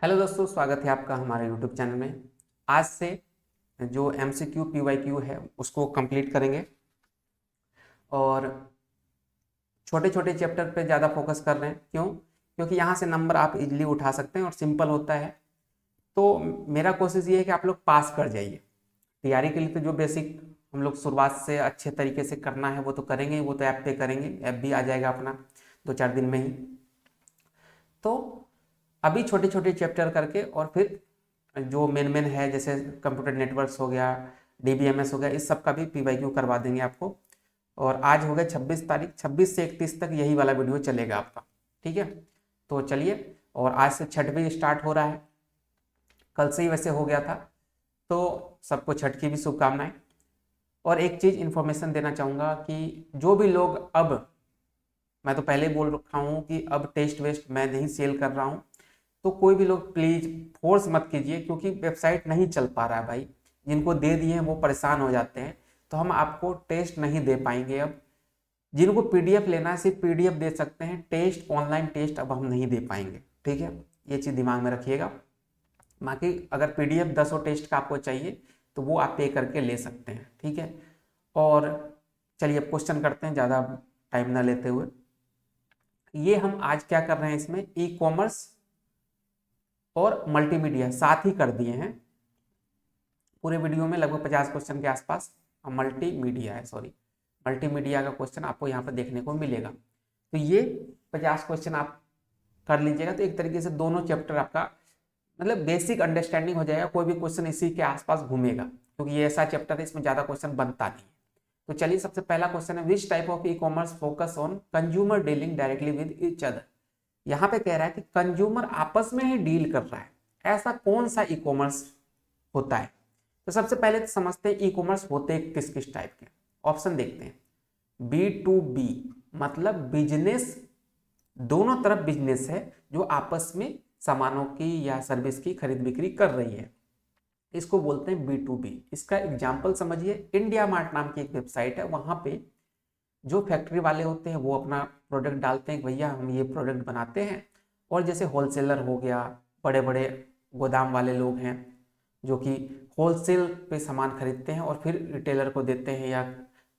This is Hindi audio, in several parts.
हेलो दोस्तों, स्वागत है आपका हमारे यूट्यूब चैनल में। आज से जो MCQ PYQ है उसको कंप्लीट करेंगे और छोटे छोटे चैप्टर पे ज़्यादा फोकस कर रहे हैं। क्यों? क्योंकि यहाँ से नंबर आप इजीली उठा सकते हैं और सिंपल होता है। तो मेरा कोशिश ये है कि आप लोग पास कर जाइए। तैयारी के लिए तो जो बेसिक हम लोग शुरुआत से अच्छे तरीके से करना है वो तो करेंगे, वो तो ऐप पे करेंगे। ऐप भी आ जाएगा अपना 2-4 दिन में ही। तो अभी छोटे छोटे चैप्टर करके और फिर जो मेन मेन है जैसे कंप्यूटर नेटवर्क्स हो गया, DBMS हो गया, इस सब का भी PYQ करवा देंगे आपको। और आज हो गया 26 तारीख, 26 से 31 तक यही वाला वीडियो चलेगा आपका। ठीक है, तो चलिए। और आज से छठ भी स्टार्ट हो रहा है, कल से ही वैसे हो गया था। तो सबको छठ की भी शुभकामनाएं। और एक चीज़ इन्फॉर्मेशन देना चाहूँगा कि जो भी लोग अब, मैं तो पहले बोल रखा हूँ कि अब टेस्ट वेस्ट मैं नहीं सेल कर रहा हूँ, तो कोई भी लोग प्लीज़ फोर्स मत कीजिए, क्योंकि वेबसाइट नहीं चल पा रहा है भाई। जिनको दे दिए हैं वो परेशान हो जाते हैं, तो हम आपको टेस्ट नहीं दे पाएंगे अब। जिनको PDF लेना है सिर्फ PDF दे सकते हैं, टेस्ट ऑनलाइन टेस्ट अब हम नहीं दे पाएंगे। ठीक है, ये चीज़ दिमाग में रखिएगा। बाकी अगर PDF 10 टेस्ट का आपको चाहिए तो वो आप पे करके ले सकते हैं। ठीक है, और चलिए अब क्वेश्चन करते हैं ज़्यादा टाइम ना लेते हुए। ये हम आज क्या कर रहे हैं, इसमें ई-कॉमर्स और मल्टीमीडिया साथ ही कर दिए हैं। पूरे वीडियो में लगभग 50 क्वेश्चन के आसपास मल्टीमीडिया का क्वेश्चन आपको यहाँ पर देखने को मिलेगा। तो ये 50 क्वेश्चन आप कर लीजिएगा तो एक तरीके से दोनों चैप्टर आपका मतलब बेसिक अंडरस्टैंडिंग हो जाएगा। कोई भी क्वेश्चन इसी के आसपास घूमेगा, क्योंकि ये ऐसा चैप्टर है इसमें ज़्यादा क्वेश्चन बनता नहीं। तो चलिए, सबसे पहला क्वेश्चन है, which type of e-commerce focus on consumer dealing directly with each other. यहाँ पे कह रहा है कि कंज्यूमर आपस में ही डील कर रहा है, ऐसा कौन सा ई-कॉमर्स होता है। तो सबसे पहले तो समझते हैं ई-कॉमर्स होते किस किस टाइप के। ऑप्शन देखते हैं। B2B मतलब बिजनेस, दोनों तरफ बिजनेस है जो आपस में सामानों की या सर्विस की खरीद बिक्री कर रही है, इसको बोलते हैं B2B। इसका एग्जाम्पल समझिए, इंडिया मार्ट नाम की एक वेबसाइट है। वहां पे जो फैक्ट्री वाले होते हैं वो अपना प्रोडक्ट डालते हैं, भैया हम ये प्रोडक्ट बनाते हैं। और जैसे होलसेलर हो गया, बड़े बड़े गोदाम वाले लोग हैं जो कि होलसेल पे सामान खरीदते हैं और फिर रिटेलर को देते हैं या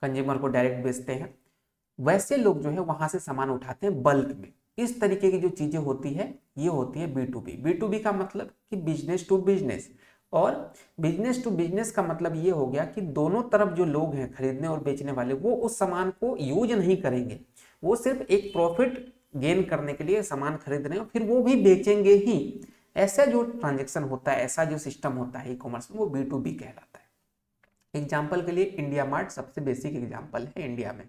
कंज्यूमर को डायरेक्ट बेचते हैं, वैसे लोग जो है वहां से सामान उठाते हैं बल्क में। इस तरीके की जो चीजें होती है ये होती है B2B। B2B का मतलब कि बिजनेस टू बिजनेस, और बिजनेस टू बिजनेस का मतलब ये हो गया कि दोनों तरफ जो लोग हैं खरीदने और बेचने वाले, वो उस सामान को यूज नहीं करेंगे, वो सिर्फ एक प्रॉफिट गेन करने के लिए सामान खरीद रहे हैं, फिर वो भी बेचेंगे ही। ऐसा जो ट्रांजेक्शन होता है, ऐसा जो सिस्टम होता है ई कॉमर्स में, वो B2B कहलाता है। एग्जाम्पल के लिए इंडिया मार्ट सबसे बेसिक एग्जाम्पल है इंडिया में।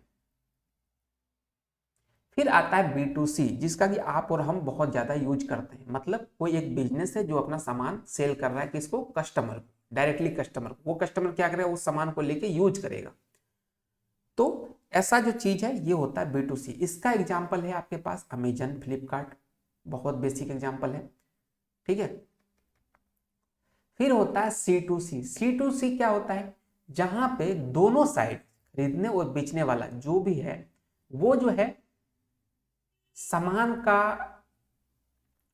फिर आता है B2C, जिसका कि आप और हम बहुत ज्यादा यूज करते हैं। मतलब कोई एक बिजनेस है जो अपना सामान सेल कर रहा है किसको, कस्टमर को, डायरेक्टली कस्टमर को। वो कस्टमर क्या करेगा, उस सामान को लेके यूज करेगा। तो ऐसा जो चीज है ये होता है B2C। इसका एग्जाम्पल है आपके पास अमेजन, फ्लिपकार्ट, बहुत बेसिक एग्जाम्पल है। ठीक है, फिर होता है C2C। C2C क्या होता है, जहां पे दोनों साइड, खरीदने और बेचने वाला जो भी है वो जो है सामान का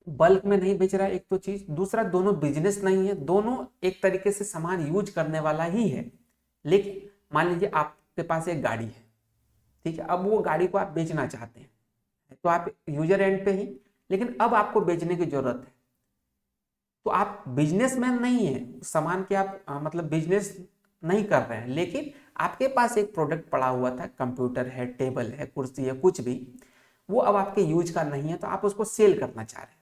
बल्क में नहीं बेच रहा है, एक तो चीज। दूसरा, दोनों बिजनेस नहीं है, दोनों एक तरीके से सामान यूज करने वाला ही है। लेकिन मान लीजिए आपके पास एक गाड़ी है, ठीक है, अब वो गाड़ी को आप बेचना चाहते हैं, तो आप यूजर एंड पे ही, लेकिन अब आपको बेचने की जरूरत है। तो आप बिजनेसमैन नहीं है, सामान के आप मतलब बिजनेस नहीं कर रहे हैं, लेकिन आपके पास एक प्रोडक्ट पड़ा हुआ था, कंप्यूटर है, टेबल है, कुर्सी है, कुछ भी, वो अब आपके यूज का नहीं है, तो आप उसको सेल करना चाह रहे हैं।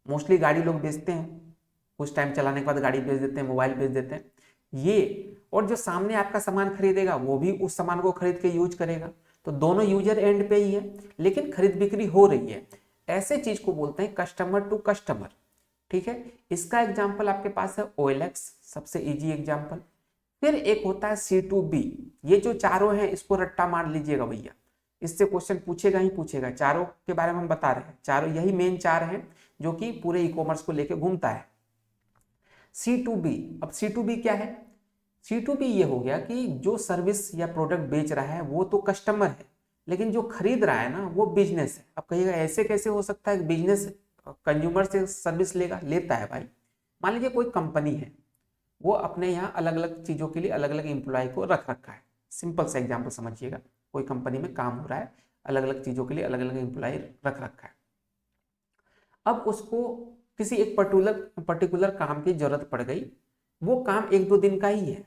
मोस्टली गाड़ी लोग बेचते हैं, कुछ टाइम चलाने के बाद गाड़ी बेच देते हैं, मोबाइल बेच देते हैं ये। और जो सामने आपका सामान खरीदेगा वो भी उस सामान को खरीद के यूज करेगा, तो दोनों यूजर एंड पे ही है, लेकिन खरीद बिक्री हो रही है। ऐसे चीज को बोलते हैं कस्टमर टू कस्टमर। ठीक है, इसका एग्जाम्पल आपके पास है OLX, सबसे इजी एग्जाम्पल। फिर एक होता है C2B। ये जो चारों हैं इसको रट्टा मार लीजिएगा भैया, इससे क्वेश्चन पूछेगा ही पूछेगा। चारों के बारे में हम बता रहे हैं, चारों यही मेन चार हैं जो कि पूरे ई कॉमर्स को लेके घूमता है। C2B, अब C2B क्या है, C2B ये हो गया कि जो सर्विस या प्रोडक्ट बेच रहा है वो तो कस्टमर है, लेकिन जो खरीद रहा है ना वो बिजनेस है। अब कहिएगा ऐसे कैसे हो सकता है, बिजनेस कंज्यूमर से सर्विस लेता है भाई। मान लीजिए कोई कंपनी है, वो अपने यहाँ अलग अलग चीज़ों के लिए अलग अलग एम्प्लॉय को रख रखा है। सिंपल सा एग्जाम्पल समझिएगा, कोई कंपनी में काम हो रहा है, अलग अलग चीज़ों के लिए अलग अलग एम्प्लॉय रख रखा है। अब उसको किसी एक पर्टिकुलर काम की जरूरत पड़ गई, वो काम 1-2 दिन का ही है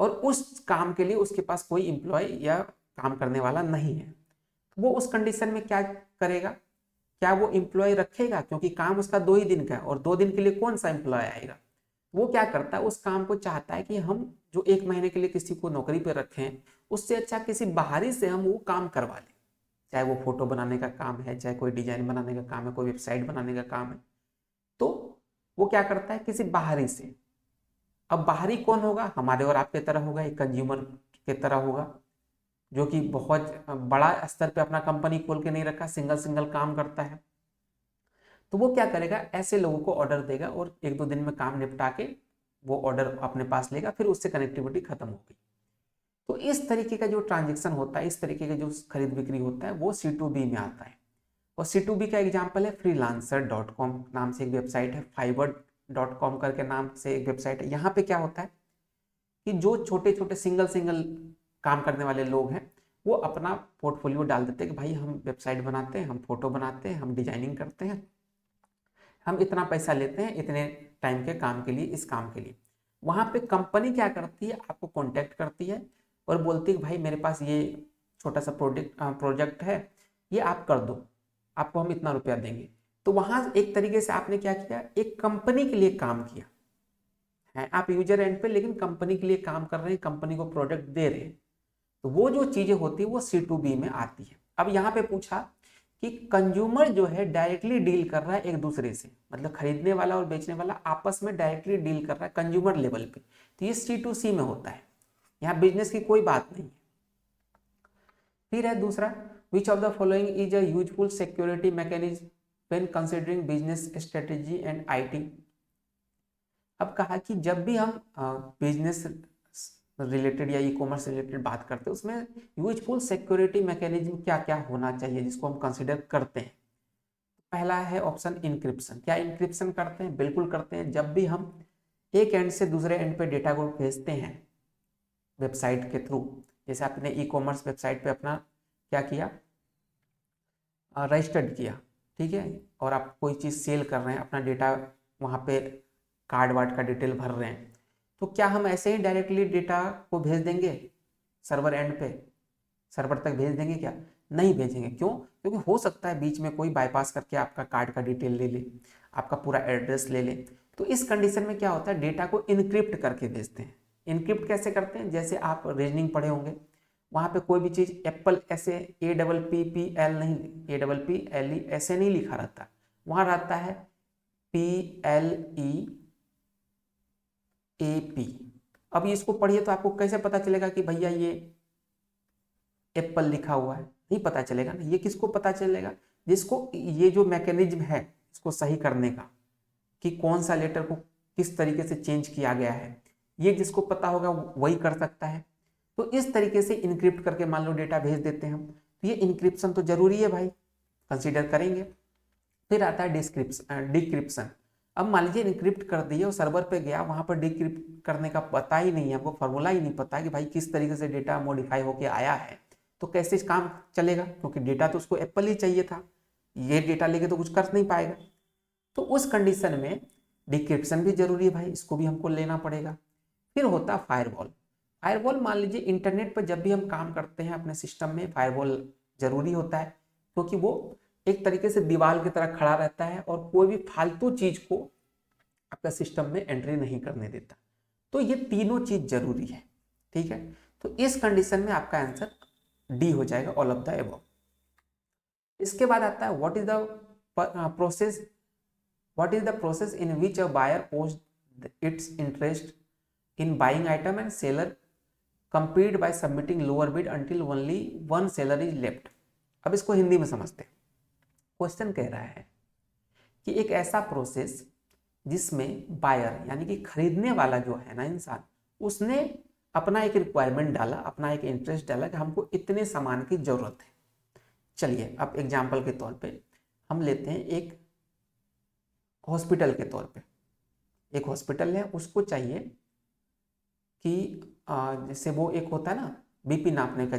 और उस काम के लिए उसके पास कोई एम्प्लॉय या काम करने वाला नहीं है। वो उस कंडीशन में क्या करेगा, क्या वो एम्प्लॉय रखेगा? क्योंकि काम उसका 2 ही दिन का है और 2 दिन के लिए कौन सा एम्प्लॉय आएगा। वो क्या करता है, उस काम को चाहता है कि हम जो 1 महीने के लिए किसी को नौकरी पर रखें, उससे अच्छा किसी बाहरी से हम वो काम करवा लें। चाहे वो फोटो बनाने का काम है, चाहे कोई डिजाइन बनाने का काम है, कोई वेबसाइट बनाने का काम है, तो वो क्या करता है, किसी बाहरी से। अब बाहरी कौन होगा? हमारे और आपके तरह होगा, एक कंज्यूमर के तरह होगा, जो कि बहुत बड़ा स्तर पे अपना कंपनी खोल के नहीं रखा, सिंगल सिंगल काम करता है। तो वो क्या करेगा, ऐसे लोगों को ऑर्डर देगा और 1-2 दिन में काम निपटा के वो ऑर्डर अपने पास लेगा, फिर उससे कनेक्टिविटी खत्म होगी। तो इस तरीके का जो ट्रांजेक्शन होता है, इस तरीके का जो खरीद बिक्री होता है, वो C2B में आता है। और C2B का एग्जाम्पल है freelancer.com नाम से एक वेबसाइट है, fiverr.com करके नाम से एक वेबसाइट है। यहाँ पे क्या होता है कि जो छोटे छोटे सिंगल सिंगल काम करने वाले लोग हैं, वो अपना पोर्टफोलियो डाल देते हैं कि भाई हम वेबसाइट बनाते हैं, हम फोटो बनाते हैं, हम डिजाइनिंग करते हैं, हम इतना पैसा लेते हैं इतने टाइम के काम के लिए, इस काम के लिए। वहाँ पे कंपनी क्या करती है, आपको कॉन्टेक्ट करती है और बोलती है भाई मेरे पास ये छोटा सा प्रोजेक्ट है, ये आप कर दो, आपको हम इतना रुपया देंगे। तो वहाँ एक तरीके से आपने क्या किया, एक कंपनी के लिए काम किया है, आप यूजर एंड पे, लेकिन कंपनी के लिए काम कर रहे हैं, कंपनी को प्रोडक्ट दे रहे हैं। तो वो जो चीजें होती है वो C2B में आती है। अब यहाँ पे पूछा कि कंज्यूमर जो है डायरेक्टली डील कर रहा है एक दूसरे से, मतलब खरीदने वाला और बेचने वाला आपस में डायरेक्टली डील कर रहा है कंज्यूमर लेवल पे, तो ये C2C में होता है, यहाँ बिजनेस की कोई बात नहीं है। फिर है दूसरा, विच of the following is a useful security mechanism when considering business strategy and IT। अब कहा कि जब भी हम बिजनेस रिलेटेड या ई-कॉमर्स रिलेटेड बात करते हैं, उसमें यूजफुल सिक्योरिटी मैकेनिज्म क्या क्या होना चाहिए जिसको हम कंसिडर करते हैं। पहला है ऑप्शन इंक्रिप्शन। क्या इंक्रिप्शन करते हैं? बिल्कुल करते हैं। जब भी हम एक एंड से दूसरे एंड पे डेटा को भेजते हैं वेबसाइट के थ्रू, जैसे आपने ई-कॉमर्स वेबसाइट पे अपना क्या किया, रजिस्टर्ड किया, ठीक है, और आप कोई चीज़ सेल कर रहे हैं, अपना डेटा वहाँ पे कार्ड वार्ड का डिटेल भर रहे हैं, तो क्या हम ऐसे ही डायरेक्टली डेटा को भेज देंगे सर्वर एंड पे, सर्वर तक भेज देंगे? क्या नहीं भेजेंगे। क्यों? क्योंकि हो सकता है बीच में कोई बाईपास करके आपका कार्ड का डिटेल ले ले, आपका पूरा एड्रेस ले ले। तो इस कंडीशन में क्या होता है, डेटा को इनक्रिप्ट करके भेजते हैं। इनक्रिप्ट कैसे करते हैं? जैसे आप रीजनिंग पढ़े होंगे, वहाँ पे कोई भी चीज़ एप्पल ऐसे APPL नहीं, APPLE ऐसे नहीं लिखा रहता, वहाँ रहता है PLEAP। अब इसको पढ़िए तो आपको कैसे पता चलेगा कि भैया ये एप्पल लिखा हुआ है? नहीं पता चलेगा ना। ये किसको पता चलेगा? जिसको ये जो मैकेनिज्म है इसको सही करने का, कि कौन सा लेटर को किस तरीके से चेंज किया गया है, ये जिसको पता होगा वही कर सकता है। तो इस तरीके से इनक्रिप्ट करके मान लो डेटा भेज देते हैं हम, तो ये इनक्रिप्शन तो जरूरी है भाई, कंसीडर करेंगे। फिर आता है डिक्रिप्शन। अब मान लीजिए इनक्रिप्ट कर दिए और सर्वर पे गया, वहां पर डिक्रिप्ट करने का पता ही नहीं है, हमको फॉर्मूला ही नहीं पता कि भाई किस तरीके से डेटा मॉडिफाई होके आया है, तो कैसे काम चलेगा? क्योंकि डेटा तो उसको एप्पल ही चाहिए था, ये डेटा लेके तो कुछ कर नहीं पाएगा। तो उस कंडीशन में डिक्रिप्शन भी जरूरी है भाई, इसको भी हमको लेना पड़ेगा। फिर होता है फायरवॉल। फायरवॉल मान लीजिए इंटरनेट पर जब भी हम काम करते हैं अपने सिस्टम में, फायरवॉल जरूरी होता है, क्योंकि वो एक तरीके से दीवार की तरह खड़ा रहता है और कोई भी फालतू चीज को आपका सिस्टम में एंट्री नहीं करने देता। तो ये तीनों चीज जरूरी है, ठीक है। तो इस कंडीशन में आपका आंसर डी हो जाएगा, ऑल ऑफ द अबव। इसके बाद आता है what is the process in which a buyer pose its interest in buying item and seller compete by submitting lower bid until only one seller is left। अब इसको हिंदी में समझते हैं। क्वेश्चन कह रहा है कि एक ऐसा प्रोसेस जिसमें बायर यानी कि खरीदने वाला जो है ना इंसान, उसने अपना एक रिक्वायरमेंट डाला, अपना एक इंटरेस्ट डाला कि हमको इतने सामान की जरूरत है। चलिए अब एग्जाम्पल के तौर पे हम लेते हैं एक हॉस्पिटल के तौर पे, एक हॉस्पिटल है उसको चाहिए कि जैसे वो एक होता है ना बीपी नापने का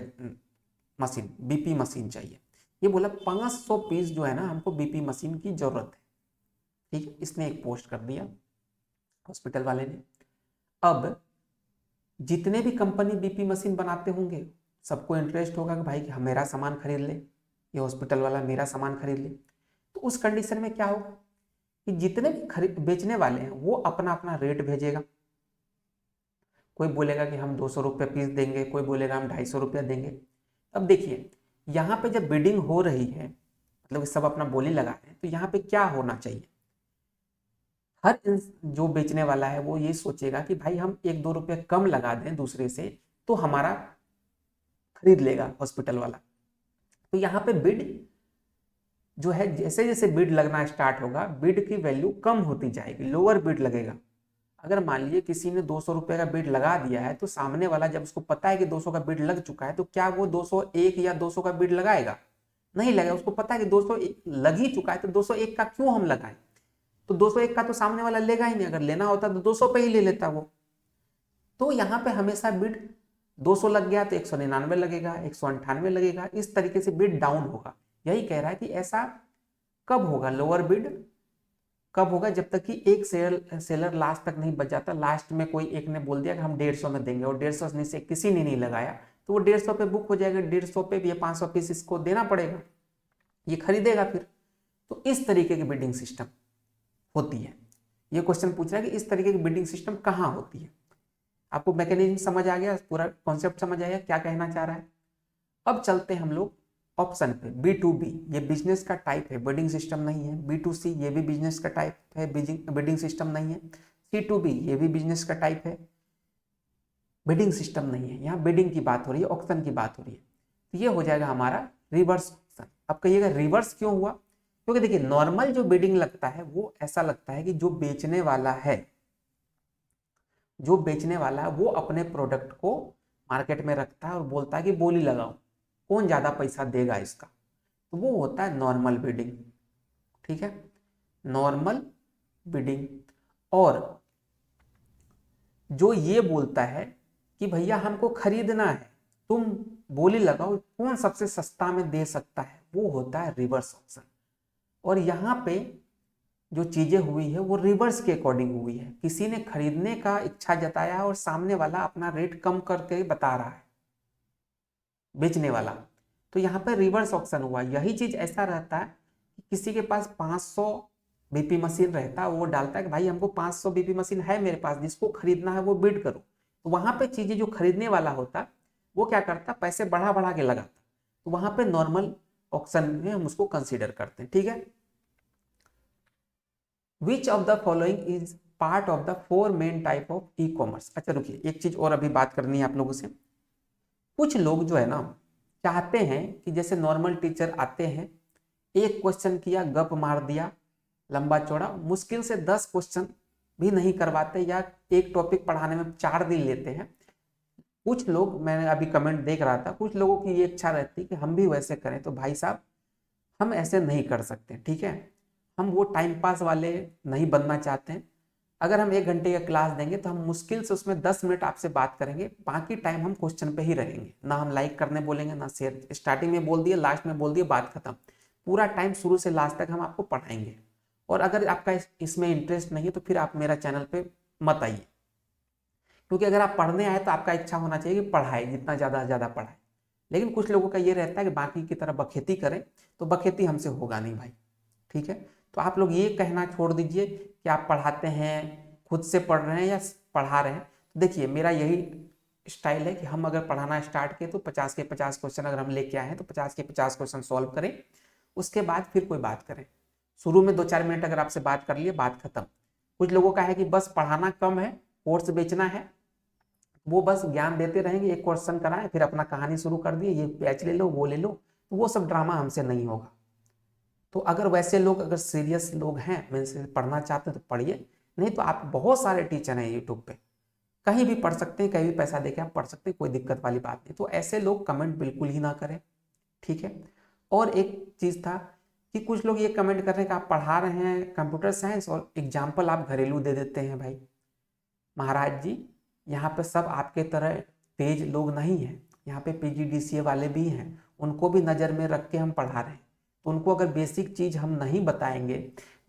मशीन, बीपी मशीन चाहिए। ये बोला 500 पीस जो है ना हमको बीपी मशीन की जरूरत है। ठीक है, इसने एक पोस्ट कर दिया हॉस्पिटल वाले ने। अब जितने भी कंपनी बीपी मशीन बनाते होंगे सबको इंटरेस्ट होगा कि भाई कि मेरा सामान खरीद ले, ये हॉस्पिटल वाला मेरा सामान खरीद ले। तो उस कंडीशन में क्या होगा कि जितने भी खरीद बेचने वाले हैं वो अपना अपना रेट भेजेगा। कोई बोलेगा कि हम 200 रुपये पीस देंगे, कोई बोलेगा हम 250 रुपया देंगे। अब देखिए यहाँ पे जब बिडिंग हो रही है, मतलब सब अपना बोली लगा रहे हैं, तो यहाँ पे क्या होना चाहिए, हर जो बेचने वाला है वो ये सोचेगा कि भाई हम 1-2 रुपये कम लगा दें दूसरे से तो हमारा खरीद लेगा हॉस्पिटल वाला। तो यहाँ पे बिड जो है जैसे जैसे बिड लगना स्टार्ट होगा बिड की वैल्यू कम होती जाएगी, लोअर बिड लगेगा। अगर मान लीजिए किसी ने 200 रुपये का बिड लगा दिया है तो सामने वाला जब उसको पता है कि 200 का बिड लग चुका है तो क्या वो 201 या 200 का बिड लगाएगा? नहीं लगेगा। उसको पता है कि 201 लग ही चुका है तो 201 का क्यों हम लगाएं। तो 201 का तो सामने वाला लेगा ही नहीं, अगर लेना होता तो 200 पे ही ले लेता वो। तो यहाँ पे हमेशा बिड 200 लग गया तो 199 लगेगा, 198 लगेगा, इस तरीके से बिड डाउन होगा। यही कह रहा है कि ऐसा कब होगा, लोअर बिड कब होगा, जब तक कि एक सेलर लास्ट तक नहीं बच जाता। लास्ट में कोई एक ने बोल दिया कि हम 150 में देंगे और 150 से किसी ने नहीं लगाया तो वो 150 पे बुक हो जाएगा। 150 पे भी ये 500 पीस इसको देना पड़ेगा, ये खरीदेगा फिर। तो इस तरीके की बिडिंग सिस्टम होती है। ये क्वेश्चन पूछ रहा है कि इस तरीके की बिडिंग सिस्टम कहाँ होती है। आपको मैकेनिज्म समझ आ गया, पूरा कॉन्सेप्ट समझ आया क्या कहना चाह रहा है। अब चलते हैं हम लोग ऑप्शन पे, B2B ये बिजनेस का टाइप है, बिडिंग सिस्टम नहीं है। B2C ये भी बिजनेस का टाइप है, बिडिंग सिस्टम नहीं है। C2B ये भी बिजनेस का टाइप है, बिडिंग सिस्टम नहीं है। यहाँ बिडिंग की बात हो रही है, ऑप्शन की बात हो रही है। तो ये हो जाएगा हमारा रिवर्स ऑप्शन। अब कहिएगा रिवर्स क्यों हुआ? क्योंकि देखिए नॉर्मल जो बिडिंग लगता है वो ऐसा लगता है कि जो बेचने वाला है, जो बेचने वाला है वो अपने प्रोडक्ट को मार्केट में रखता है और बोलता है कि बोली लगाओ कौन ज्यादा पैसा देगा इसका, तो वो होता है नॉर्मल बिडिंग। ठीक है, नॉर्मल बिडिंग। और जो ये बोलता है कि भैया हमको खरीदना है, तुम बोली लगाओ कौन सबसे सस्ता में दे सकता है, वो होता है रिवर्स ऑप्शन। और यहाँ पे जो चीजें हुई है वो रिवर्स के अकॉर्डिंग हुई है। किसी ने खरीदने का इच्छा जताया है और सामने वाला अपना रेट कम करके बता रहा है, बेचने वाला। तो यहाँ पे रिवर्स ऑप्शन हुआ। यही चीज ऐसा रहता है कि किसी के पास 500 बीपी मशीन रहता है, वो डालता है कि भाई हमको 500 बीपी मशीन है मेरे पास, जिसको खरीदना है वो बिड करो। तो वहां पे चीजें जो खरीदने वाला होता वो क्या करता, पैसे बढ़ा बढ़ा के लगाता। तो वहां पे नॉर्मल ऑप्शन में हम उसको कंसीडर करते हैं। ठीक है, विच of the following is part of the 4 main type of e commerce. अच्छा रुकिए, एक चीज और अभी बात करनी है आप लोगों से। कुछ लोग जो है ना चाहते हैं कि जैसे नॉर्मल टीचर आते हैं, एक क्वेश्चन किया गप मार दिया लंबा चौड़ा, मुश्किल से 10 क्वेश्चन भी नहीं करवाते, या एक टॉपिक पढ़ाने में 4 दिन लेते हैं। कुछ लोग, मैंने अभी कमेंट देख रहा था, कुछ लोगों की ये इच्छा रहती कि हम भी वैसे करें। तो भाई साहब हम ऐसे नहीं कर सकते। ठीक है, हम वो टाइम पास वाले नहीं बनना चाहते हैं। अगर हम 1 घंटे का क्लास देंगे तो हम मुश्किल से उसमें 10 मिनट आपसे बात करेंगे, बाकी टाइम हम क्वेश्चन पे ही रहेंगे। ना हम लाइक करने बोलेंगे ना शेयर, स्टार्टिंग में बोल दिए लास्ट में बोल दिए बात खत्म। पूरा टाइम शुरू से लास्ट तक हम आपको पढ़ाएंगे। और अगर आपका इसमें इंटरेस्ट नहीं है तो फिर आप मेरा चैनल पे मत आइए, क्योंकि अगर आप पढ़ने आए तो आपका इच्छा होना चाहिए कि पढ़ाए, जितना ज़्यादा से ज़्यादा पढ़ाए। लेकिन कुछ लोगों का ये रहता है कि बाकी की तरह बखेती करें, तो बखेती हमसे होगा नहीं भाई। ठीक है, तो आप लोग ये कहना छोड़ दीजिए कि आप पढ़ाते हैं, खुद से पढ़ रहे हैं या पढ़ा रहे हैं। तो देखिए मेरा यही स्टाइल है कि हम अगर पढ़ाना स्टार्ट करें तो 50 के 50 क्वेश्चन अगर हम लेके आए हैं तो 50 के 50 क्वेश्चन सॉल्व करें, उसके बाद फिर कोई बात करें। शुरू में 2-4 मिनट अगर आपसे बात कर लिए, बात खत्म। कुछ लोगों का है कि बस पढ़ाना कम है, कोर्स बेचना है, वो बस ज्ञान देते रहेंगे, एक क्वेश्चन कराएं फिर अपना कहानी शुरू कर दिए, ये बैच ले लो वो ले लो। तो वो सब ड्रामा हमसे नहीं होगा। तो अगर वैसे लोग, अगर सीरियस लोग हैं, मेरे पढ़ना चाहते हैं तो पढ़िए, नहीं तो आप बहुत सारे टीचर हैं यूट्यूब पे, कहीं भी पढ़ सकते हैं, कहीं भी पैसा देके आप पढ़ सकते हैं, कोई दिक्कत वाली बात नहीं। तो ऐसे लोग कमेंट बिल्कुल ही ना करें। ठीक है, और एक चीज था कि कुछ लोग ये कमेंट कर रहे हैं कि आप पढ़ा रहे हैं कंप्यूटर साइंस और एग्जाम्पल आप घरेलू दे देते हैं। भाई महाराज जी, यहाँ पे सब आपके तरह तेज लोग नहीं हैं, यहाँ पे PGDCA वाले भी हैं, उनको भी नज़र में रख के हम पढ़ा रहे हैं। तो उनको अगर बेसिक चीज़ हम नहीं बताएंगे,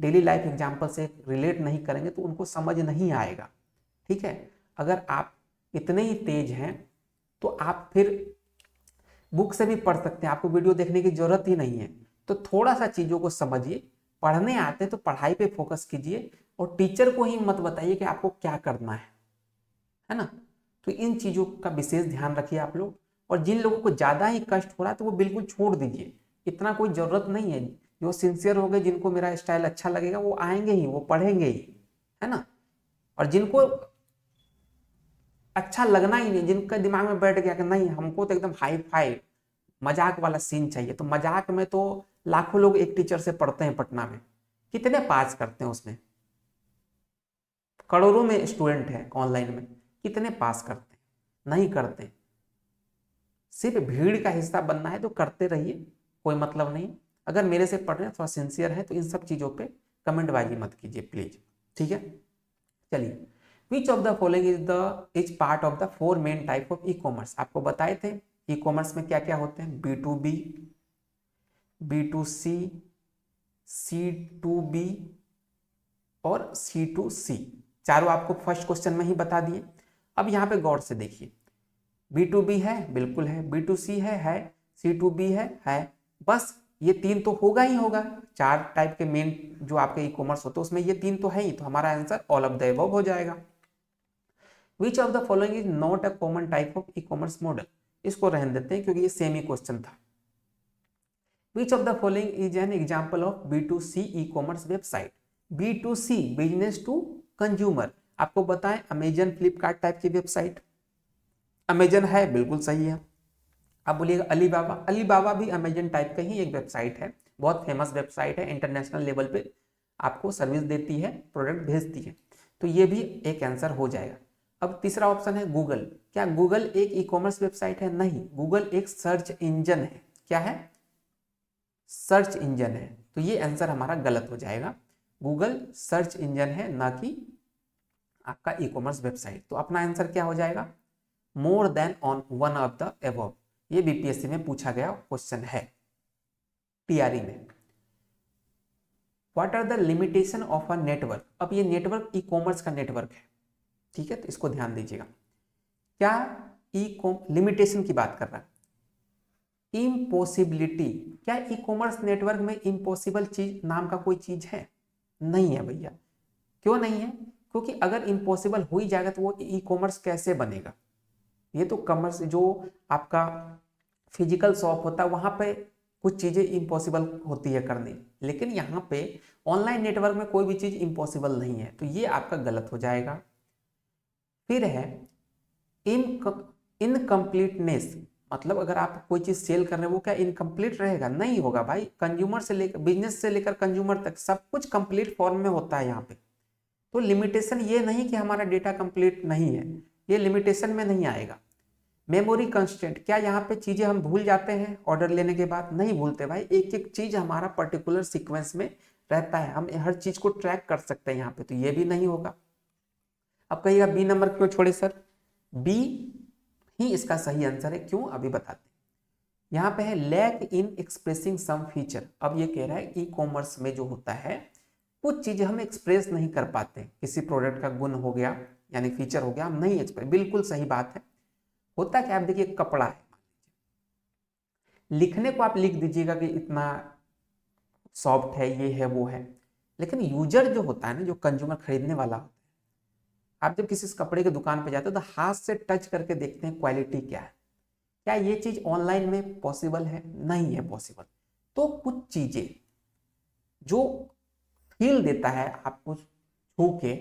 डेली लाइफ एग्जाम्पल से रिलेट नहीं करेंगे तो उनको समझ नहीं आएगा। ठीक है, अगर आप इतने ही तेज हैं तो आप फिर बुक से भी पढ़ सकते हैं, आपको वीडियो देखने की जरूरत ही नहीं है। तो थोड़ा सा चीज़ों को समझिए, पढ़ने आते तो पढ़ाई पे फोकस कीजिए और टीचर को ही मत बताइए कि आपको क्या करना है ना। तो इन चीज़ों का विशेष ध्यान रखिए आप लोग। और जिन लोगों को ज़्यादा ही कष्ट हो रहा है तो वो बिल्कुल छोड़ दीजिए, इतना कोई ज़रूरत नहीं है। जो सिंसियर हो गए, जिनको मेरा स्टाइल अच्छा लगेगा वो आएंगे ही, वो पढ़ेंगे ही, है ना। और जिनको अच्छा लगना ही नहीं, जिनका दिमाग में बैठ गया कि नहीं हमको तो एकदम हाई फाई मजाक वाला सीन चाहिए, तो मजाक में तो लाखों लोग एक टीचर से पढ़ते हैं पटना में, कितने पास करते हैं उसमें, करोड़ों में स्टूडेंट है ऑनलाइन में, कितने पास करते हैं, नहीं करते। सिर्फ भीड़ का हिस्सा बनना है तो करते रहिए, कोई मतलब नहीं। अगर मेरे से पढ़ रहे हैं, थोड़ा सिंसियर है, तो इन सब चीज़ों पे कमेंटबाजी मत कीजिए प्लीज। ठीक है, चलिए। विच of the following is part of the 4 main type of e commerce. आपको बताए थे ई कॉमर्स में क्या क्या होते हैं, B2B, B2C, C2B और C2C। चारों आपको फर्स्ट क्वेश्चन में ही बता दिए। अब यहाँ पे गौर से देखिए, B2B है, बिल्कुल है, B2C है, C2B है। बस ये 3 तो होगा ही होगा। 4 टाइप के मेन जो आपके ई कॉमर्स होते हैं उसमें ये 3 तो है ही, तो हमारा answer all of the above हो जाएगा। विच of the following is not a common type of e commerce model. इसको रहने देते हैं क्योंकि ये सेम ही क्वेश्चन था। Which of the following is an example of B2C e-commerce website. B2C business to consumer, आपको बताएं अमेजन फ्लिपकार्ट टाइप की वेबसाइट। अमेजन है, बिल्कुल सही है। आप बोलिएगा अलीबाबा, अलीबाबा भी अमेजन टाइप का ही एक वेबसाइट है, बहुत फेमस वेबसाइट है, इंटरनेशनल लेवल पे आपको सर्विस देती है, प्रोडक्ट भेजती है। तो ये भी एक आंसर हो जाएगा। अब तीसरा ऑप्शन है गूगल। क्या गूगल एक ई कॉमर्स वेबसाइट है? नहीं, गूगल एक सर्च इंजन है। क्या है? सर्च इंजन है। तो ये आंसर हमारा गलत हो जाएगा। गूगल सर्च इंजन है, ना कि आपका ई कॉमर्स वेबसाइट। तो अपना आंसर क्या हो जाएगा? More than on one of the above. ये बीपीएससी में पूछा गया क्वेश्चन है, टीआरई में। What are the limitation of a network. अब ये नेटवर्क ई कॉमर्स का नेटवर्क है, ठीक है, तो इसको ध्यान दीजिएगा। क्या लिमिटेशन की बात कर रहा है? इम्पॉसिबिलिटी। क्या ई कॉमर्स नेटवर्क में इम्पॉसिबल चीज नाम का कोई चीज है? नहीं है भैया। क्यों नहीं है? क्योंकि अगर इम्पॉसिबल हो ही जाएगा तो वो ई कॉमर्स कैसे बनेगा? ये तो कॉमर्स जो आपका फिजिकल शॉप होता है वहां पे कुछ चीजें इम्पॉसिबल होती है करनी, लेकिन यहाँ पे ऑनलाइन नेटवर्क में कोई भी चीज इम्पॉसिबल नहीं है, तो ये आपका गलत हो जाएगा। फिर है इनकम्प्लीटनेस, मतलब अगर आप कोई चीज सेल कर रहे हैं वो क्या इनकम्प्लीट रहेगा? नहीं होगा भाई। कंज्यूमर से लेकर बिजनेस से लेकर कंज्यूमर तक सब कुछ कंप्लीट फॉर्म में होता है यहाँ पे। तो लिमिटेशन ये नहीं कि हमारा डेटा कंप्लीट नहीं है, ये लिमिटेशन में नहीं आएगा। मेमोरी कंस्टेंट, क्या यहाँ पे चीजें हम भूल जाते हैं ऑर्डर लेने के बाद? नहीं भूलते भाई, एक एक चीज हमारा पर्टिकुलर सीक्वेंस में रहता है, हम हर चीज को ट्रैक कर सकते हैं यहाँ पे, तो ये भी नहीं होगा। अब कहिएगा बी नंबर क्यों छोड़े सर? बी ही इसका सही आंसर है। क्यों, अभी बताते हैं। यहाँ पे है lack in expressing some feature. अब ये कह रहा है ई कॉमर्स में जो होता है कुछ चीजें हम एक्सप्रेस नहीं कर पाते, किसी प्रोडक्ट का गुण हो गया यानी फीचर हो गया, हम नहीं एक्सप्रेस। बिल्कुल सही बात है। होता क्या, आप देखिए कपड़ा है, लिखने को आप लिख दीजिएगा कि इतना सॉफ्ट है, ये है वो है, लेकिन यूजर जो होता है ना, जो कंज्यूमर खरीदने वाला होता है, आप जब किसी कपड़े की दुकान पे जाते हो तो हाथ से टच करके देखते हैं क्वालिटी क्या है। क्या ये चीज ऑनलाइन में पॉसिबल है? नहीं है पॉसिबल। तो कुछ चीजें जो फील देता है आपको छू के,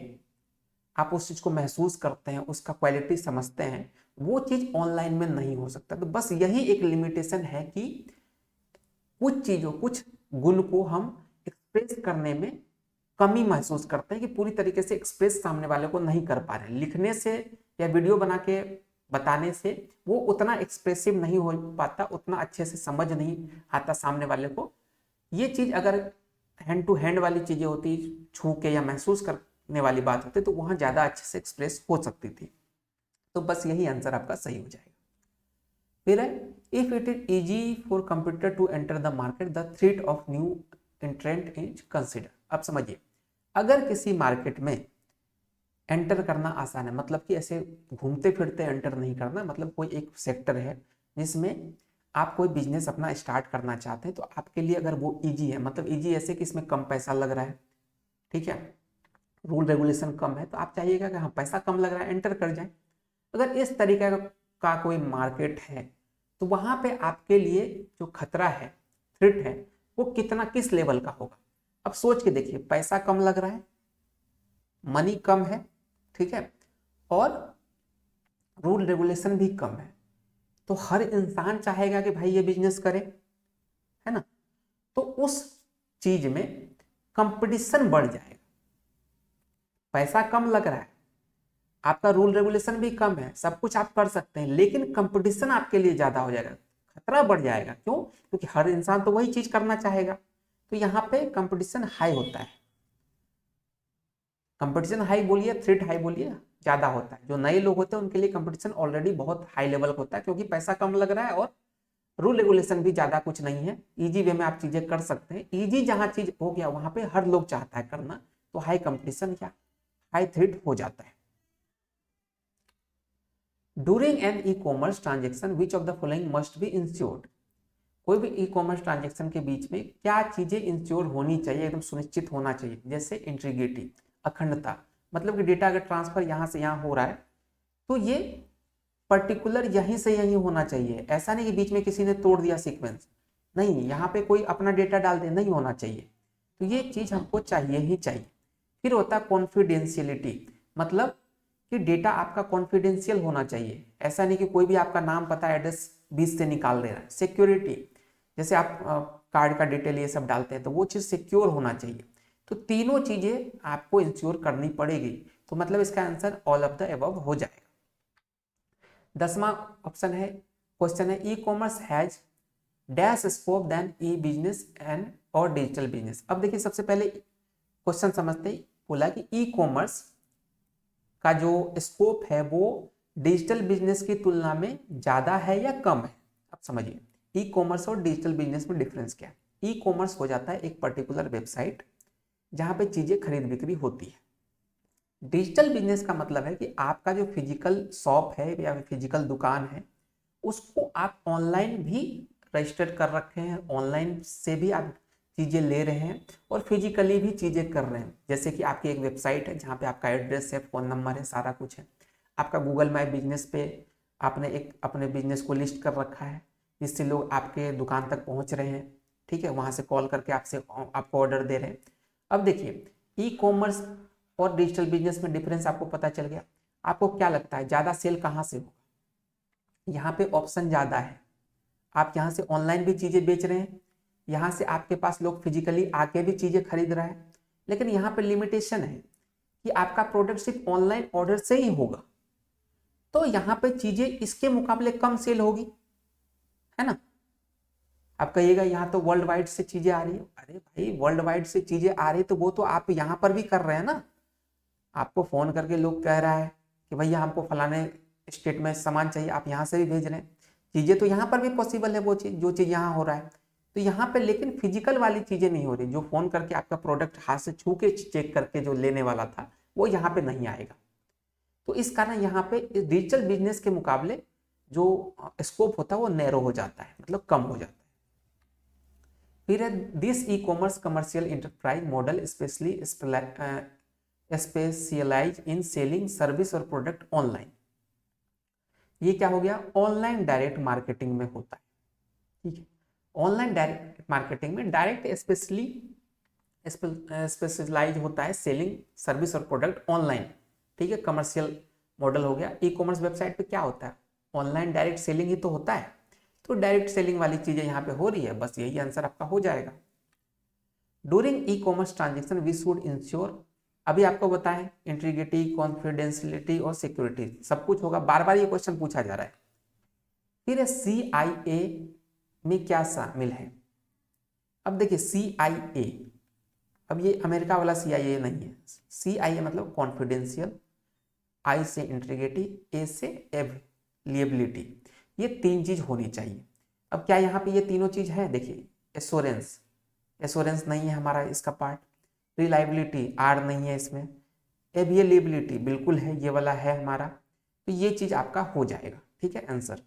आप उस चीज को महसूस करते हैं, उसका क्वालिटी समझते हैं, वो चीज ऑनलाइन में नहीं हो सकता। तो बस यही एक लिमिटेशन है कि कुछ चीजों, कुछ गुण को हम एक्सप्रेस करने में कमी महसूस करते हैं कि पूरी तरीके से एक्सप्रेस सामने वाले को नहीं कर पा रहे। लिखने से या वीडियो बना के बताने से वो उतना एक्सप्रेसिव नहीं हो पाता, उतना अच्छे से समझ नहीं आता सामने वाले को, ये चीज अगर हैंड टू हैंड वाली चीजें होती, छू के या महसूस करने वाली बात होती, तो वहां ज्यादा अच्छे से एक्सप्रेस हो सकती थी। तो बस यही आंसर आपका सही हो जाएगा। फिर है if it is easy for computer to enter the market the threat of new entrant is consider. अब समझिए, अगर किसी मार्केट में एंटर करना आसान है, मतलब कि ऐसे घूमते फिरते एंटर नहीं करना, मतलब कोई एक सेक्टर है जिसमें आप कोई बिजनेस अपना स्टार्ट करना चाहते हैं, तो आपके लिए अगर वो इजी है, मतलब इजी ऐसे कि इसमें कम पैसा लग रहा है, ठीक है, रूल रेगुलेशन कम है, तो आप चाहिएगा कि हाँ पैसा कम लग रहा है एंटर कर जाए। अगर इस तरीके का कोई मार्केट है, तो वहां पे आपके लिए जो खतरा है, थ्रेट है, वो कितना किस लेवल का होगा। अब सोच के देखिए, पैसा कम लग रहा है, मनी कम है, ठीक है, और रूल रेगुलेशन भी कम है, तो हर इंसान चाहेगा कि भाई ये बिजनेस करे, है ना। तो उस चीज में कंपटीशन बढ़ जाएगा। पैसा कम लग रहा है, आपका रूल रेगुलेशन भी कम है, सब कुछ आप कर सकते हैं, लेकिन कंपटीशन आपके लिए ज्यादा हो जाएगा, खतरा बढ़ जाएगा। क्यों? क्योंकि हर इंसान तो वही चीज करना चाहेगा, तो यहाँ पे कंपटीशन हाई होता है। कंपटीशन हाई बोलिए, थ्रेट हाई बोलिए, ज्यादा होता है। जो नए लोग होते हैं उनके लिए कंपटीशन ऑलरेडी बहुत हाई लेवल का होता है, क्योंकि पैसा कम लग रहा है और रूल रेगुलेशन भी ज्यादा कुछ नहीं है, इजी वे में आप चीजें कर सकते हैं। इजी जहां चीज हो गया वहां पे हर लोग चाहता है करना, तो हाई कंपटीशन या हाई थ्रेट हो जाता है। During an e commerce transaction which of the following must be ensured. कोई भी ई कॉमर्स ट्रांजेक्शन के बीच में क्या चीजें इंश्योर होनी चाहिए, एकदम सुनिश्चित होना चाहिए। जैसे इंटीग्रिटी, अखंडता, मतलब कि डेटा अगर ट्रांसफर यहाँ से यहाँ हो रहा है, तो ये पर्टिकुलर यहीं से यहीं होना चाहिए। ऐसा नहीं कि बीच में किसी ने तोड़ दिया सीक्वेंस, नहीं, यहाँ पे कोई अपना डेटा डाल दे, नहीं होना चाहिए। तो ये चीज हमको चाहिए ही चाहिए। फिर होता है कॉन्फिडेंशियलिटी, मतलब कि डेटा आपका कॉन्फिडेंशियल होना चाहिए। ऐसा नहीं कि कोई भी आपका नाम पता एड्रेस बीच से निकाल दे रहा है। सिक्योरिटी, जैसे आप कार्ड का डिटेल ये सब डालते हैं, तो वो चीज सिक्योर होना चाहिए। तो तीनों चीजें आपको इंश्योर करनी पड़ेगी। तो मतलब इसका answer all of the above हो जाएगा। 10वां ऑप्शन है, क्वेश्चन है e commerce has dash scope than e business and और डिजिटल बिजनेस। अब देखिए, सबसे पहले क्वेश्चन समझते ही बोला कि ई कॉमर्स का जो स्कोप है वो डिजिटल बिजनेस की तुलना में ज्यादा है या कम है। अब समझिए, ई कॉमर्स और डिजिटल बिजनेस में डिफरेंस क्या है। ई कॉमर्स हो जाता है एक पर्टिकुलर वेबसाइट जहां पे चीजें खरीद बिक्री होती है। डिजिटल बिजनेस का मतलब है कि आपका जो फिजिकल शॉप है या फिजिकल दुकान है, उसको आप ऑनलाइन भी रजिस्टर कर रखे हैं, ऑनलाइन से भी आप चीज़ें ले रहे हैं और फिजिकली भी चीज़ें कर रहे हैं। जैसे कि आपकी एक वेबसाइट है जहाँ पे आपका एड्रेस है, फ़ोन नंबर है, सारा कुछ है। आपका गूगल माई बिजनेस पे आपने एक अपने बिजनेस को लिस्ट कर रखा है, जिससे लोग आपके दुकान तक पहुँच रहे हैं, ठीक है, वहाँ से कॉल करके आपको ऑर्डर दे रहे हैं। अब देखिए, ई कॉमर्स और डिजिटल बिजनेस में डिफरेंस आपको पता चल गया। आपको क्या लगता है ज़्यादा सेल कहाँ से होगा? यहाँ पे ऑप्शन ज़्यादा है, आप यहाँ से ऑनलाइन भी चीज़ें बेच रहे हैं, यहाँ से आपके पास लोग फिजिकली आके भी चीज़ें खरीद रहे हैं, लेकिन यहाँ पे लिमिटेशन है कि आपका प्रोडक्ट सिर्फ ऑनलाइन ऑर्डर से ही होगा, तो यहाँ पे चीज़ें इसके मुकाबले कम सेल होगी, है ना। आप कहिएगा यहाँ तो वर्ल्ड वाइड से चीज़ें आ रही है। अरे भाई, वर्ल्ड वाइड से चीज़ें आ रही तो वो तो आप यहाँ पर भी कर रहे हैं ना। आपको फ़ोन करके लोग कह रहा है कि भैया हमको फलाने स्टेट में सामान चाहिए, आप यहाँ से भी भेज रहे हैं। चीज़ें तो यहाँ पर भी पॉसिबल है, वो चीज़ जो चीज़ यहाँ हो रहा है। तो यहाँ पे लेकिन फिजिकल वाली चीज़ें नहीं हो रही। जो फ़ोन करके आपका प्रोडक्ट हाथ से छू के चेक करके जो लेने वाला था, वो यहाँ पे नहीं आएगा। तो इस कारण यहाँ पे डिजिटल बिजनेस के मुकाबले जो स्कोप होता है वो नैरो हो जाता है, मतलब कम हो जाता है। फिर है this e commerce commercial enterprise model specially specialize in selling service और प्रोडक्ट ऑनलाइन। ये क्या हो गया? ऑनलाइन डायरेक्ट मार्केटिंग में होता है, ठीक है। ऑनलाइन डायरेक्ट मार्केटिंग में डायरेक्ट स्पेशली स्पेशलाइज होता है सेलिंग सर्विस और प्रोडक्ट ऑनलाइन, ठीक है। कमर्शियल मॉडल हो गया। ई कॉमर्स वेबसाइट पे क्या होता है? ऑनलाइन डायरेक्ट सेलिंग ही तो होता है, तो डायरेक्ट सेलिंग वाली चीजें यहाँ पे हो रही है, बस यही आंसर आपका हो जाएगा। During e commerce transaction we should ensure, अभी आपको बताएं, इंटीग्रिटी, कॉन्फिडेंशियलिटी और सिक्योरिटी सब कुछ होगा, बार बार ये क्वेश्चन पूछा जा रहा है। फिर CIA में क्या शामिल है? अब देखिए CIA, अब ये अमेरिका वाला CIA नहीं है। CIA मतलब कॉन्फिडेंशियल, I से इंटीग्रिटी, A से एवेलिएबिलिटी, ये 3 चीज होनी चाहिए। अब क्या यहाँ पे ये तीनों चीज है? देखिए एश्योरेंस, एश्योरेंस नहीं है हमारा इसका पार्ट, रिलायबिलिटी आर नहीं है इसमें, एवेलिएबिलिटी बिल्कुल है, ये वाला है हमारा, तो ये चीज आपका हो जाएगा। ठीक है answer.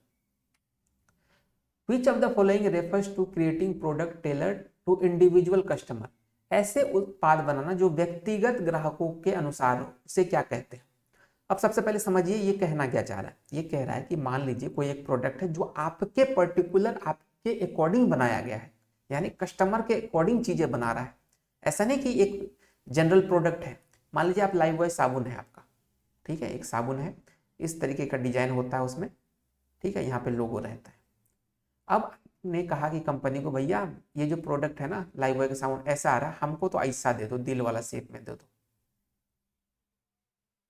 Which of the following refers to creating product tailored to individual customer? ऐसे उत्पाद बनाना जो व्यक्तिगत ग्राहकों के अनुसार हो, उसे क्या कहते हैं? अब सबसे पहले समझिए ये कहना क्या चाह रहा है। ये कह रहा है कि मान लीजिए कोई एक प्रोडक्ट है जो आपके पर्टिकुलर, आपके अकॉर्डिंग बनाया गया है, यानी कस्टमर के अकॉर्डिंग चीजें बना रहा है। ऐसा नहीं कि एक जनरल प्रोडक्ट है। मान लीजिए आप लाइफबॉय साबुन है आपका, ठीक है, एक साबुन है, इस तरीके का डिजाइन होता है उसमें, ठीक है, यहाँ पे लोगो रहता है। अब आपने कहा कि कंपनी को भैया ये जो प्रोडक्ट है ना लाइफबॉय का साबुन ऐसा आ रहा है, हमको तो ऐसा दे दो, दिल वाला शेप में दे दो।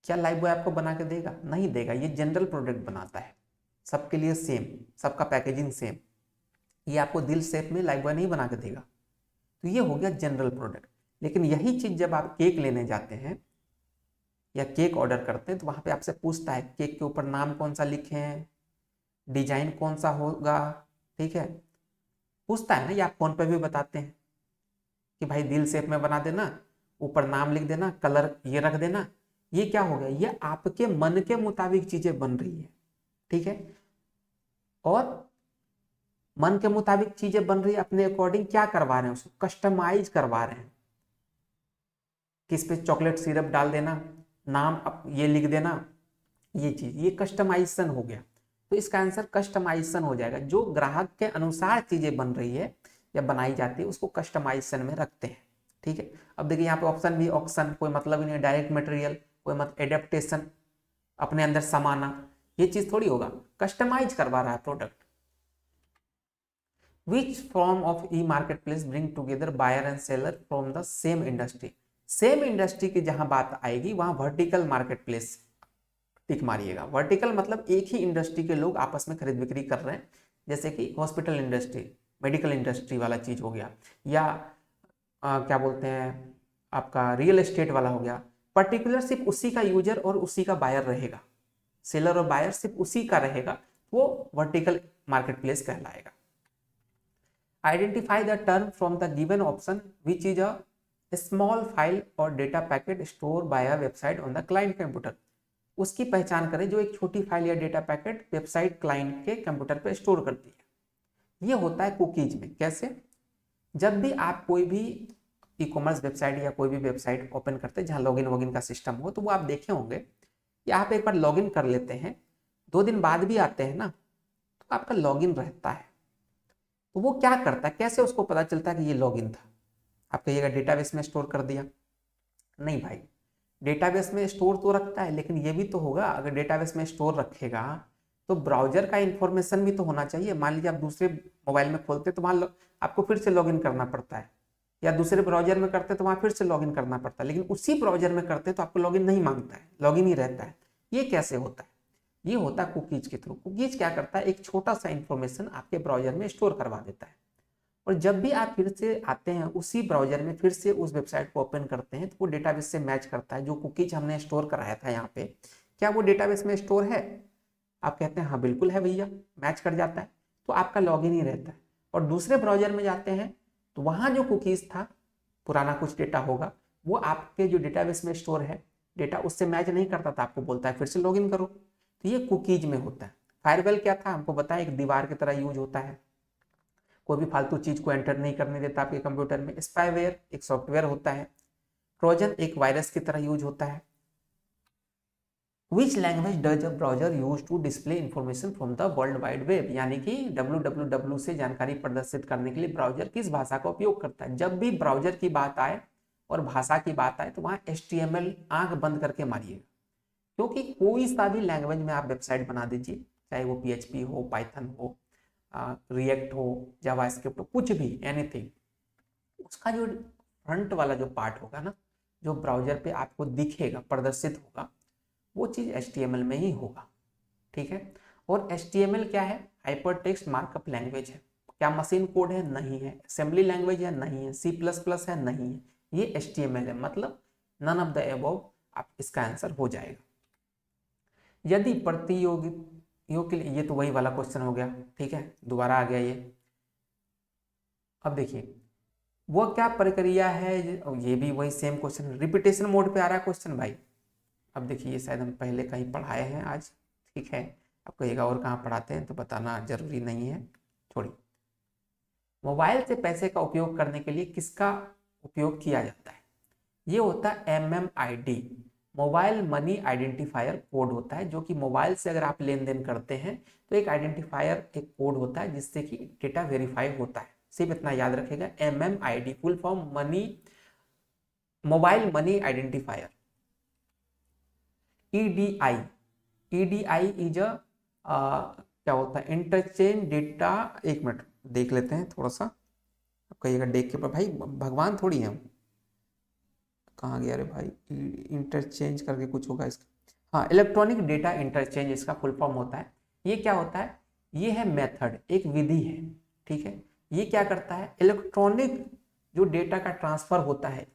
क्या लाइफबॉय आपको बना के देगा? नहीं देगा। ये जनरल प्रोडक्ट बनाता है, सबके लिए सेम, सबका पैकेजिंग सेम। ये आपको दिल शेप में लाइफबॉय नहीं बना के देगा। तो ये हो गया जनरल प्रोडक्ट। लेकिन यही चीज जब आप केक लेने जाते हैं या केक ऑर्डर करते हैं तो वहां पे आपसे पूछता है केक के ऊपर नाम कौन सा लिखे हैं, डिजाइन कौन सा होगा, ठीक है, पूछता है ना। या आप फोन पे भी बताते हैं कि भाई दिल शेप में बना देना, ऊपर नाम लिख देना, कलर ये रख देना। ये क्या हो गया? ये आपके मन के मुताबिक चीजें बन रही है, ठीक है। और मन के मुताबिक चीजें बन रही है, अपने अकॉर्डिंग क्या करवा रहे हैं, उसको कस्टमाइज करवा रहे हैं। किस पे चॉकलेट सिरप डाल देना, नाम ये लिख देना, ये चीज, ये कस्टमाइजेशन हो गया। तो इसका आंसर कस्टमाइजेशन हो जाएगा। जो ग्राहक के अनुसार चीजें बन रही है या बनाई जाती है उसको कस्टमाइजेशन में रखते हैं, ठीक है। अब देखिए यहाँ पे ऑप्शन भी, ऑप्शन कोई मतलब ही नहीं, डायरेक्ट मटेरियल, कोई मत एडेप्टेशन, अपने अंदर समाना, ये चीज थोड़ी होगा, कस्टमाइज करवा रहा है product. Which form of e-marketplace bring together buyer and seller from the same industry? Same industry की जहां बात आएगी वहां वर्टिकल मार्केटप्लेस टिक मारिएगा। वर्टिकल मतलब एक ही इंडस्ट्री के लोग आपस में खरीद बिक्री कर रहे हैं, जैसे कि हॉस्पिटल इंडस्ट्री, मेडिकल इंडस्ट्री वाला चीज हो गया, या क्या बोलते हैं आपका रियल एस्टेट वाला हो गया। पर्टिकुलर सिर्फ उसी का यूजर और उसी का बायर रहेगा, सेलर और बायर सिर्फ उसी का रहेगा, वो वर्टिकल मार्केटप्लेस कहलाएगा। Identify the term from the given option which is a small file or data packet stored by a website on the client computer। उसकी पहचान करें जो एक छोटी फाइल या डेटा पैकेट वेबसाइट क्लाइंट के कंप्यूटर पे स्टोर करती है। ये होता है कुकीज में। कैसे? जब भी आप कोई भी ई कॉमर्स वेबसाइट या कोई भी वेबसाइट ओपन करते हैं जहाँ लॉगिन वॉगिन का सिस्टम हो, तो वो आप देखे होंगे कि आप एक बार लॉगिन कर लेते हैं, 2 दिन बाद भी आते हैं ना, तो आपका लॉगिन रहता है। तो वो क्या करता है, कैसे उसको पता चलता है कि ये लॉगिन था? आप कहिएगा डेटाबेस में स्टोर कर दिया। नहीं भाई, डेटाबेस में स्टोर तो रखता है, लेकिन ये भी तो होगा, अगर डेटाबेस में स्टोर रखेगा तो ब्राउजर का इंफॉर्मेशन भी तो होना चाहिए। मान लीजिए आप दूसरे मोबाइल में खोलते तो वहां आपको फिर से लॉगिन करना पड़ता है, या दूसरे ब्राउजर में करते तो वहां फिर से लॉगिन करना पड़ता है, लेकिन उसी ब्राउजर में करते तो आपको लॉगिन नहीं मांगता है, लॉगिन ही रहता है। ये कैसे होता है? ये होता है कुकीज के थ्रू। कुकीज क्या करता है, एक छोटा सा इंफॉर्मेशन आपके ब्राउजर में स्टोर करवा देता है, और जब भी आप फिर से आते हैं उसी ब्राउजर में फिर से उस वेबसाइट को ओपन करते हैं तो वो डेटाबेस से मैच करता है। जो कुकीज हमने स्टोर कराया था यहाँ पे, क्या वो डेटाबेस में स्टोर है? आप कहते हैं हाँ बिल्कुल है भैया, मैच कर जाता है, तो आपका लॉगिन ही रहता है। और दूसरे ब्राउजर में जाते हैं तो वहां जो कुकीज था, पुराना कुछ डेटा होगा, वो आपके जो डेटाबेस में स्टोर है डेटा उससे मैच नहीं करता था, आपको बोलता है फिर से लॉगिन करो। तो ये कुकीज में होता है। फायरवॉल क्या था हमको बताया, एक दीवार की तरह यूज होता है, कोई भी फालतू चीज को एंटर नहीं करने देता आपके कंप्यूटर में। स्पाईवेयर एक सॉफ्टवेयर होता है। ट्रोजन एक वायरस की तरह यूज होता है। Which language does a browser use to display information from the world wide web? यानी कि www से जानकारी प्रदर्शित करने के लिए ब्राउजर किस भाषा का उपयोग करता है? जब भी ब्राउजर की बात आए और भाषा की बात आए तो वहां HTML आंख बंद करके मारिएगा, क्योंकि कोई सा भी लैंग्वेज में आप वेबसाइट बना दीजिए, चाहे वो PHP हो, पाइथन हो, रिएक्ट हो, जावास्क्रिप्ट हो, कुछ भी, एनीथिंग, उसका जो फ्रंट वाला जो पार्ट होगा ना, जो ब्राउजर पे आपको दिखेगा, प्रदर्शित होगा, वो चीज HTML में ही होगा, ठीक है। और HTML क्या है? हाइपर टेक्स्ट मार्कअप लैंग्वेज है। क्या मशीन कोड है? नहीं है। असेंबली लैंग्वेज है? नहीं है। C++ है? नहीं है। ये HTML है, मतलब नन ऑफ द अबव आप इसका आंसर हो जाएगा। यदि प्रतियोगियों के लिए, ये तो वही वाला क्वेश्चन हो गया, ठीक है, दोबारा आ गया ये। अब देखिए वो क्या प्रक्रिया है, ये भी वही सेम क्वेश्चन, रिपीटेशन मोड पे आ रहा है क्वेश्चन भाई। अब देखिए ये शायद हम पहले कहीं पढ़ाए हैं आज, ठीक है, अब कहिएगा और कहाँ पढ़ाते हैं तो बताना जरूरी नहीं है, छोड़िए। मोबाइल से पैसे का उपयोग करने के लिए किसका उपयोग किया जाता है? ये होता है MMID, mobile money identifier code होता है, जो कि मोबाइल से अगर आप लेन देन करते हैं तो एक आइडेंटिफायर, एक कोड होता है जिससे कि डेटा वेरीफाई होता है। सिर्फ इतना याद रखेगा, MMID full form money, mobile money identifier. EDI is a क्या होता है, इंटरचेंज डेटा। एक मिनट देख लेते हैं थोड़ा सा, आप कहिएगा देख के, भाई भगवान थोड़ी हैं हम, कहाँ गया रे भाई, इंटरचेंज करके कुछ होगा इसका, हाँ, इलेक्ट्रॉनिक डेटा इंटरचेंज इसका फुल फॉर्म होता है। ये क्या होता है? ये है मेथड, एक विधि है, ठीक है। ये क्या करता है? इलेक्ट्रॉनिक जो डेटा का ट्रांसफर होता है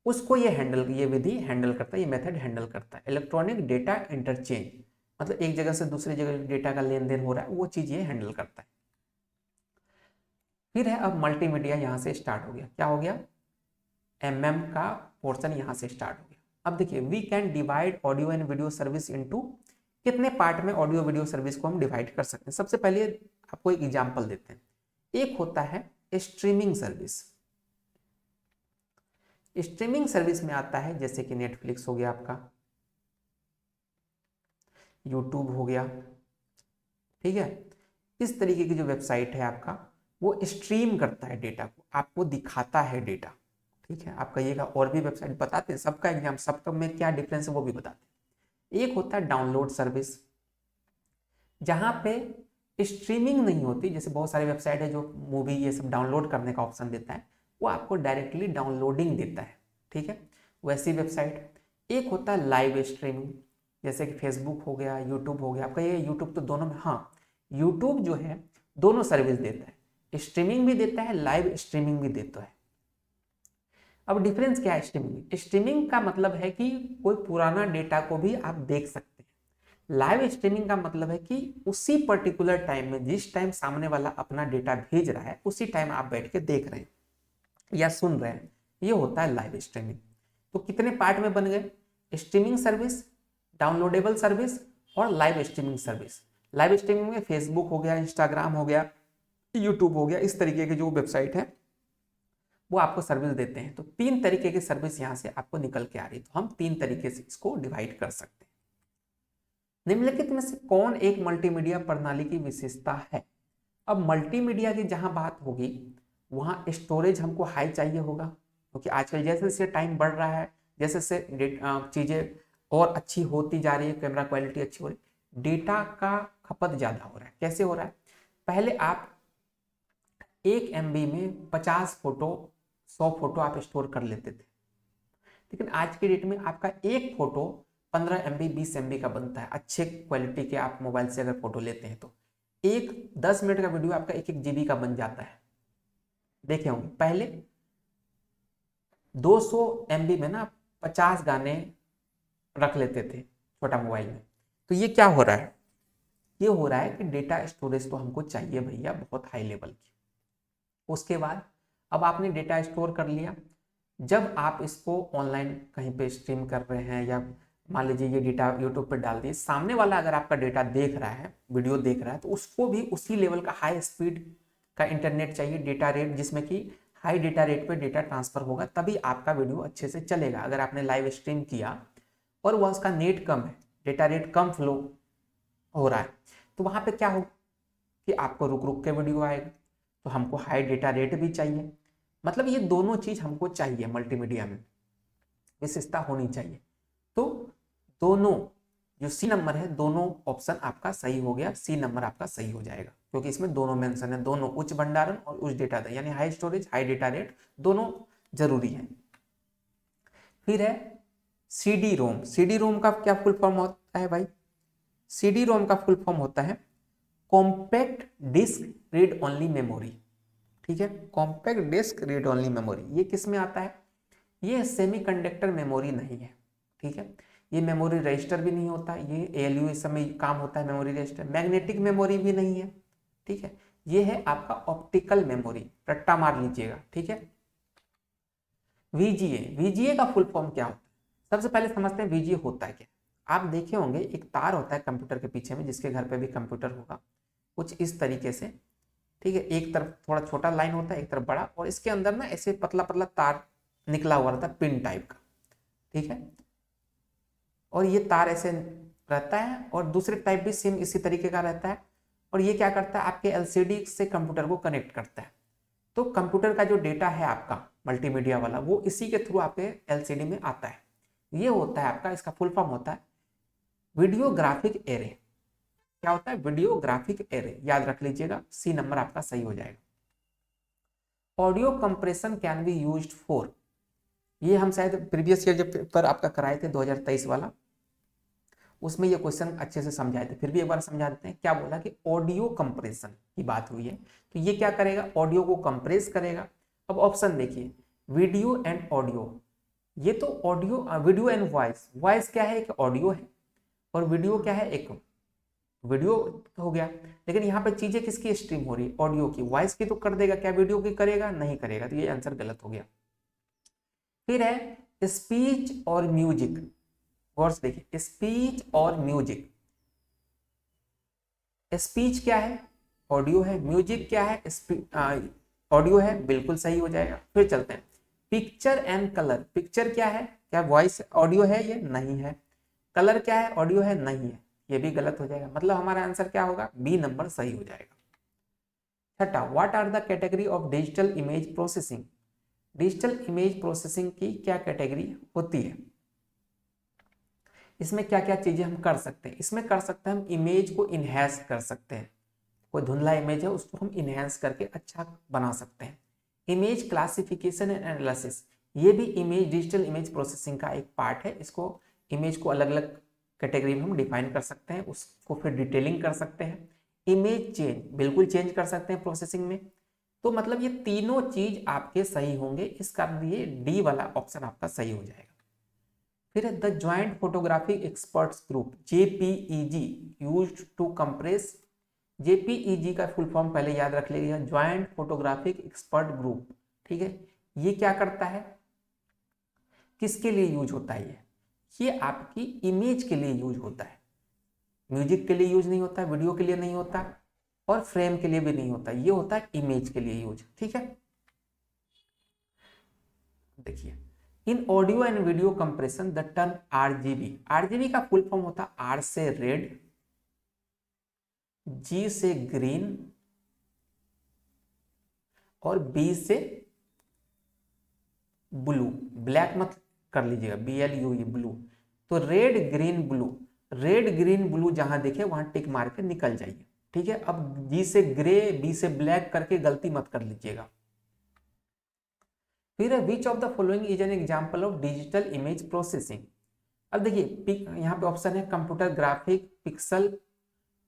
उसको ये विधि हैंडल करता है, ये मेथड हैंडल करता है। इलेक्ट्रॉनिक डेटा इंटरचेंज मतलब एक जगह से दूसरी जगह डेटा का लेन देन हो रहा है, वो चीज ये हैंडल करता है। फिर है अब मल्टीमीडिया, यहां से स्टार्ट हो गया, क्या हो गया? MM का पोर्शन यहां से स्टार्ट हो गया। अब देखिए we can divide audio and video service into, कितने पार्ट में ऑडियो वीडियो सर्विस को हम डिवाइड कर सकते हैं? सबसे पहले आपको एक एग्जांपल देते हैं। एक होता है स्ट्रीमिंग सर्विस। स्ट्रीमिंग सर्विस में आता है जैसे कि नेटफ्लिक्स हो गया आपका, यूट्यूब हो गया, ठीक है। इस तरीके की जो वेबसाइट है आपका, वो स्ट्रीम करता है डेटा को, आपको दिखाता है डेटा, ठीक है। आप कहिएगा और भी वेबसाइट बताते हैं, सबका एग्जाम, सबका में क्या डिफरेंस है वो भी बताते हैं। एक होता है डाउनलोड सर्विस, जहां पे स्ट्रीमिंग नहीं होती, जैसे बहुत सारी वेबसाइट है जो मूवी ये सब डाउनलोड करने का ऑप्शन देता है, वो आपको डायरेक्टली डाउनलोडिंग देता है, ठीक है, वैसी वेबसाइट। एक होता है लाइव स्ट्रीमिंग, जैसे कि फेसबुक हो गया, यूट्यूब हो गया। आपका ये यूट्यूब तो दोनों में, हाँ, यूट्यूब जो है दोनों सर्विस देता है, स्ट्रीमिंग भी देता है, लाइव स्ट्रीमिंग भी देता है। अब डिफरेंस क्या है? स्ट्रीमिंग का मतलब है कि कोई पुराना डेटा को भी आप देख सकते हैं। लाइव स्ट्रीमिंग का मतलब है कि उसी पर्टिकुलर टाइम में, जिस टाइम सामने वाला अपना डेटा भेज रहा है, उसी टाइम आप बैठ के देख रहे हैं या सुन रहे हैं, ये होता है लाइव स्ट्रीमिंग। तो कितने पार्ट में बन गए? स्ट्रीमिंग सर्विस, डाउनलोडेबल सर्विस और live streaming service. Live streaming में फेसबुक हो गया, इंस्टाग्राम हो गया, यूट्यूब हो गया, इस तरीके की जो वेबसाइट है वो आपको सर्विस देते हैं। तो 3 तरीके की सर्विस यहाँ से आपको निकल के आ रही है, तो हम 3 तरीके से इसको डिवाइड कर सकते हैं। निम्नलिखित में से कौन एक मल्टीमीडिया प्रणाली की विशेषता है? अब मल्टीमीडिया की जहां बात होगी वहां स्टोरेज हमको हाई चाहिए होगा, क्योंकि आजकल जैसे जैसे टाइम बढ़ रहा है, जैसे जैसे चीजें और अच्छी होती जा रही है, कैमरा क्वालिटी अच्छी हो रही है, डेटा का खपत ज्यादा हो रहा है। कैसे हो रहा है? पहले आप 1 MB में 50 फोटो, 100 फोटो आप स्टोर कर लेते थे, लेकिन आज के डेट में आपका एक फोटो 15 MB 20 MB का बनता है। अच्छे क्वालिटी के आप मोबाइल से अगर फोटो लेते हैं तो एक 10 मिनट का वीडियो आपका 1 GB का बन जाता है। देखे होंगे पहले 200 MB में ना 50 गाने रख लेते थे छोटा मोबाइल में। तो ये क्या हो रहा है? ये हो रहा है कि डेटा स्टोरेज तो हमको चाहिए भैया बहुत हाई लेवल की। उसके बाद अब आपने डेटा स्टोर कर लिया, जब आप इसको ऑनलाइन कहीं पे स्ट्रीम कर रहे हैं या मान लीजिए ये डेटा यूट्यूब पे डाल दिए, सामने वाला अगर आपका डेटा देख रहा है, वीडियो देख रहा है, तो उसको भी उसी लेवल का हाई स्पीड का इंटरनेट चाहिए, डेटा रेट, जिसमें कि हाई डेटा रेट पे डेटा ट्रांसफर होगा, तभी आपका वीडियो अच्छे से चलेगा। अगर आपने लाइव स्ट्रीम किया और वह उसका नेट कम है, डेटा रेट कम फ्लो हो रहा है, तो वहां पे क्या होगा कि आपको रुक रुक के वीडियो आएगा। तो हमको हाई डेटा रेट भी चाहिए, मतलब ये दोनों चीज हमको चाहिए, मल्टीमीडिया में विशेषता होनी चाहिए। तो दोनों जो C नंबर है, दोनों ऑप्शन आपका सही हो गया, C नंबर आपका सही हो जाएगा, क्योंकि इसमें दोनों मेंशन है, दोनों उच्च भंडारण और उच्च डेटा दर, यानी high storage high data rate दोनों जरूरी है। फिर है CD रोम। CD रोम का क्या फुल फॉर्म होता है भाई? CD रोम का फुल फॉर्म होता है compact disc read only memory, ठीक है, compact disc read only memory, ये किस में आता है, ये सेमीकंडक्टर मेमोरी नहीं है, ठीक है, ये मेमोरी रजिस्टर भी नहीं होता, ये ALU इस समय काम होता है मेमोरी रजिस्टर, मैग्नेटिक मेमोरी भी नहीं है, ठीक है, ये है आपका ऑप्टिकल मेमोरी, रट्टा मार लीजिएगा, ठीक है। VGA का फुल फॉर्म क्या होता है, सबसे पहले समझते हैं VGA होता है क्या। आप देखे होंगे एक तार होता है कंप्यूटर के पीछे में, जिसके घर पे भी कंप्यूटर होगा, कुछ इस तरीके से, ठीक है, एक तरफ थोड़ा छोटा लाइन होता है, एक तरफ बड़ा, और इसके अंदर ना ऐसे पतला पतला तार निकला हुआ रहता है, पिन टाइप का, ठीक है, और ये तार ऐसे रहता है, और दूसरे टाइप भी सेम इसी तरीके का रहता है, और ये क्या करता है, आपके LCD से कंप्यूटर को कनेक्ट करता है। तो कंप्यूटर का जो डेटा है आपका मल्टीमीडिया वाला, वो इसी के थ्रू आपके LCD में आता है। ये होता है आपका, इसका फुल फॉर्म होता है वीडियो ग्राफिक एरे। क्या होता है, वीडियो ग्राफिक एरे, याद रख लीजिएगा, C नंबर आपका सही हो जाएगा। Audio compression can be used for, ये हम शायद प्रीवियस ईयर जब पेपर आपका कराए थे 2023 वाला, उसमें ये क्वेश्चन अच्छे से समझाए थे, फिर भी एक बार समझा देते हैं। क्या बोला कि ऑडियो कंप्रेशन की बात हुई है, तो ये क्या करेगा, ऑडियो को कंप्रेस करेगा। अब ऑप्शन देखिए, वीडियो एंड ऑडियो, ये तो audio, video and voice, voice क्या है, एक ऑडियो है, और वीडियो क्या है, एक वीडियो हो गया, लेकिन यहाँ पे चीजें किसकी स्ट्रीम हो रही है, ऑडियो की, वॉइस की तो कर देगा, क्या वीडियो की करेगा, नहीं करेगा, तो ये आंसर गलत हो गया। फिर है स्पीच और म्यूजिक, गौर से देखिए, स्पीच और म्यूजिक, स्पीच क्या है, ऑडियो है, म्यूजिक क्या है, ऑडियो है, बिल्कुल सही हो जाएगा। फिर चलते हैं, पिक्चर एंड कलर, पिक्चर क्या है, क्या वॉइस ऑडियो है, ये नहीं है, कलर क्या है, ऑडियो है, नहीं है, ये भी गलत हो जाएगा, मतलब हमारा आंसर क्या होगा, B नंबर सही हो जाएगा। छठा, what are the category of digital image processing, digital image processing की क्या कैटेगरी होती है, इसमें क्या क्या चीजें हम कर सकते हैं, इसमें कर सकते हैं हम इमेज को इनहेंस कर सकते हैं, कोई धुंधला इमेज है उसको हम इनहेंस करके अच्छा बना सकते हैं। इमेज क्लासिफिकेशन एंड एनालिसिस, ये भी इमेज डिजिटल इमेज प्रोसेसिंग का एक पार्ट है, इसको इमेज को अलग अलग कैटेगरी में हम डिफाइन कर सकते हैं, उसको फिर डिटेलिंग कर सकते हैं। इमेज चेंज, बिल्कुल चेंज कर सकते हैं प्रोसेसिंग में। तो मतलब ये तीनों चीज आपके सही होंगे, इस कारण ये D वाला ऑप्शन आपका सही हो जाएगा। फिर है the joint photographic experts group, JPEG used to compress, JPEG का फुल फॉर्म पहले याद रख लीजिए, ज्वाइंट फोटोग्राफिक एक्सपर्ट ग्रुप, ठीक है, ये क्या करता है, किसके लिए यूज होता है, ये आपकी इमेज के लिए यूज होता है, म्यूजिक के लिए यूज नहीं होता, वीडियो के लिए नहीं होता, और फ्रेम के लिए भी नहीं होता, ये होता है इमेज के लिए यूज, ठीक है। देखिए, इन audio and video compression the term RGB का फुल फॉर्म होता है R से रेड, G से ग्रीन, और B से ब्लू, ब्लैक मत कर लीजिएगा, BLUE ब्लू, तो red green blue, red green blue जहां देखे वहां टिक मार के निकल जाइए, ठीक है। अब G से ग्रे, B से ब्लैक करके गलती मत कर लीजिएगा। फिर है विच of the following is an example of digital image processing. अब देखिए यहाँ पे ऑप्शन है computer graphic, pixel,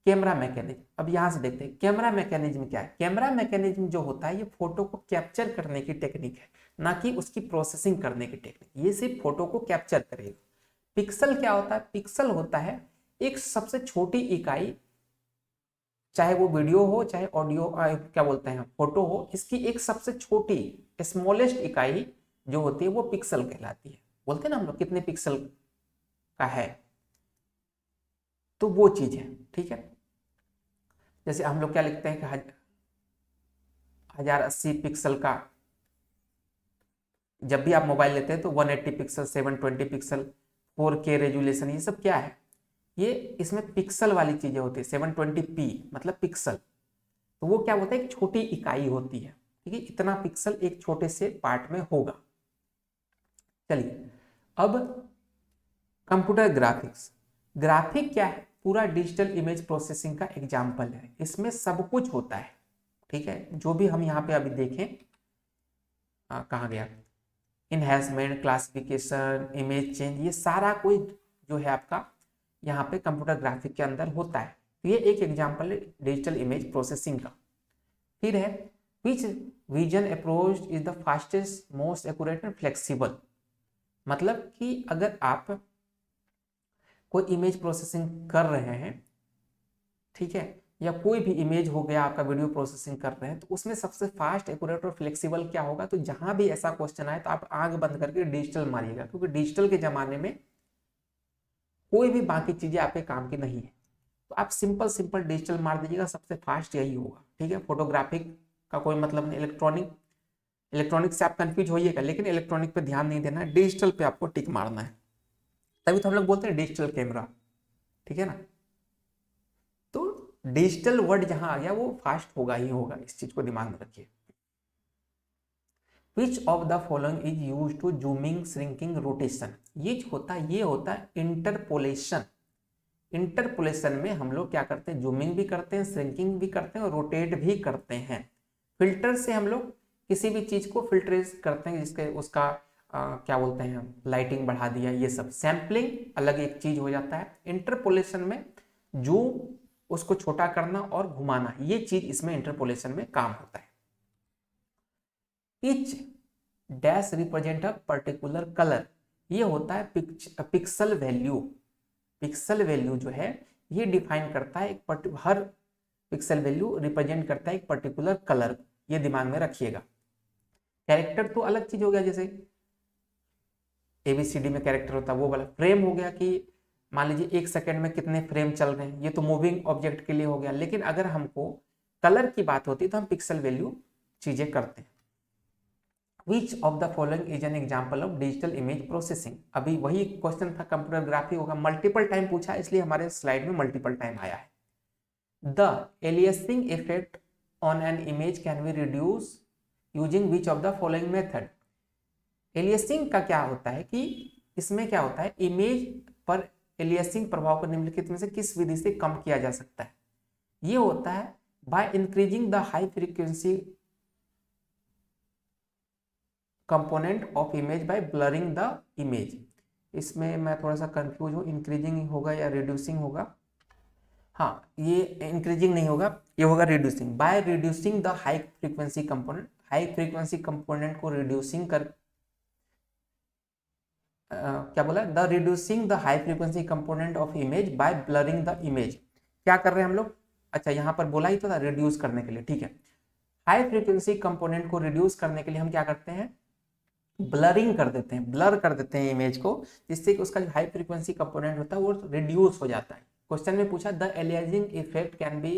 camera mechanism. अब यहां से देखते हैं कैमरा मैकेनिज्म क्या है। कैमरा मैकेनिज्म जो होता है ये फोटो को कैप्चर करने की टेक्निक है, ना कि उसकी प्रोसेसिंग करने की टेक्निक, ये सिर्फ फोटो को कैप्चर करेगा। पिक्सल क्या होता है, पिक्सल होता है एक सबसे छोटी इकाई, चाहे वो वीडियो हो चाहे ऑडियो, क्या बोलते हैं फोटो हो, इसकी एक सबसे छोटी स्मॉलेस्ट इकाई जो होती है वो पिक्सल कहलाती है। बोलते हैं ना हम लोग कितने पिक्सल का है, तो वो चीज है, ठीक है। जैसे हम लोग क्या लिखते हैं कि 1080 पिक्सल का, जब भी आप मोबाइल लेते हैं तो 180 पिक्सल, 720 पिक्सल, 4K रेजुलेशन, ये सब क्या है, ये इसमें पिक्सल वाली चीजें होती है। 720p मतलब पिक्सल, तो वो क्या होता है एक छोटी इकाई होती है, ठीक है, इतना पिक्सल एक छोटे से पार्ट में होगा। चलिए अब कंप्यूटर ग्राफिक्स, ग्राफिक क्या है, पूरा डिजिटल इमेज प्रोसेसिंग का एग्जाम्पल है, इसमें सब कुछ होता है, ठीक है। जो भी हम यहाँ पे अभी देखें, कहाँ गया, इनहेंसमेंट, क्लासिफिकेशन, इमेज चेंज, ये सारा कोई जो है आपका यहाँ पे कंप्यूटर ग्राफिक के अंदर होता है। तो ये एक एग्जाम्पल है डिजिटल इमेज प्रोसेसिंग का। फिर है which vision approach is the fastest most accurate and flexible. मतलब कि अगर आप कोई इमेज प्रोसेसिंग कर रहे हैं, ठीक है, या कोई भी इमेज हो गया आपका वीडियो प्रोसेसिंग कर रहे हैं, तो उसमें सबसे फास्ट एक्यूरेट और फ्लेक्सिबल क्या होगा। तो जहां भी ऐसा क्वेश्चन आए तो आप आंख बंद करके डिजिटल मारिएगा, क्योंकि डिजिटल के जमाने में कोई भी बाकी चीजें आपके काम की नहीं है। तो आप सिंपल सिंपल डिजिटल मार दीजिएगा, सबसे फास्ट यही होगा, ठीक है। फोटोग्राफिक का कोई मतलब नहीं, इलेक्ट्रॉनिक से आप कंफ्यूज होइएगा, लेकिन इलेक्ट्रॉनिक पे ध्यान नहीं देना है, डिजिटल पे आपको टिक मारना है। तभी तो हम लोग बोलते हैं डिजिटल कैमरा, ठीक है ना। तो डिजिटल वर्ड जहां आ गया वो फास्ट होगा ही होगा, इस चीज को दिमाग में रखिए। Which of the following is use to zooming shrinking rotation. ये होता है इंटरपोलेशन। इंटरपोलेशन में हम लोग क्या करते हैं, जूमिंग भी करते हैं, श्रिंकिंग भी करते हैं और रोटेट भी करते हैं। फिल्टर से हम लोग किसी भी चीज को फिल्टरेट करते हैं, जिसके उसका क्या बोलते हैं, लाइटिंग बढ़ा दिया, ये सब। सैंपलिंग अलग एक चीज हो जाता है। इंटरपोलेशन में जूम, उसको छोटा करना और घुमाना, ये चीज इसमें इंटरपोलेशन में काम होता है। Etch dash represent a particular colour, ये होता है पिक्सल वैल्यू। पिक्सल वैल्यू जो है ये डिफाइन करता है हर पिक्सल वैल्यू रिप्रेजेंट करता है एक पर्टिकुलर कलर, ये दिमाग में रखिएगा। कैरेक्टर तो अलग चीज हो गया, जैसे एबीसीडी में कैरेक्टर होता है वो वाला। फ्रेम हो गया कि मान लीजिए 1 सेकंड में कितने फ्रेम चल रहे हैं, ये तो मूविंग ऑब्जेक्ट के लिए हो गया। लेकिन अगर हमको कलर की बात होती है तो हम पिक्सल वैल्यू चीजें करते हैं। Which of the following is an example of digital image processing? अभी वही क्वेश्चन था, कंप्यूटर ग्राफी होगा, मल्टीपल टाइम पूछा, इसलिए हमारे स्लाइड में मल्टीपल टाइम आया है। The aliasing effect on an image can be reduced using which of the following method? Aliasing का क्या होता है कि इसमें क्या होता है, इमेज पर एलियासिंग प्रभाव को निम्नलिखित में से किस विधि से कम किया जा सकता है। ये होता है by increasing the high frequency component of image by blurring the image. इसमें मैं थोड़ा सा कंफ्यूज हूँ, इंक्रीजिंग होगा या रिड्यूसिंग होगा। हाँ, ये इंक्रीजिंग नहीं होगा, ये होगा reducing. By reducing the high frequency component, high frequency component को रिड्यूसिंग कर क्या बोला, the reducing the high frequency component of image by blurring the image. क्या कर रहे हैं हम लोग, अच्छा यहाँ पर बोला ही तो था रिड्यूस करने के लिए, ठीक है। हाई फ्रीक्वेंसी कंपोनेंट को रिड्यूस करने के लिए हम क्या करते हैं, ब्लरिंग कर देते हैं, ब्लर कर देते हैं इमेज को, जिससे कि उसका जो हाई फ्रीक्वेंसी कंपोनेंट होता है वो रिड्यूस हो जाता है। क्वेश्चन में पूछा the aliasing effect can be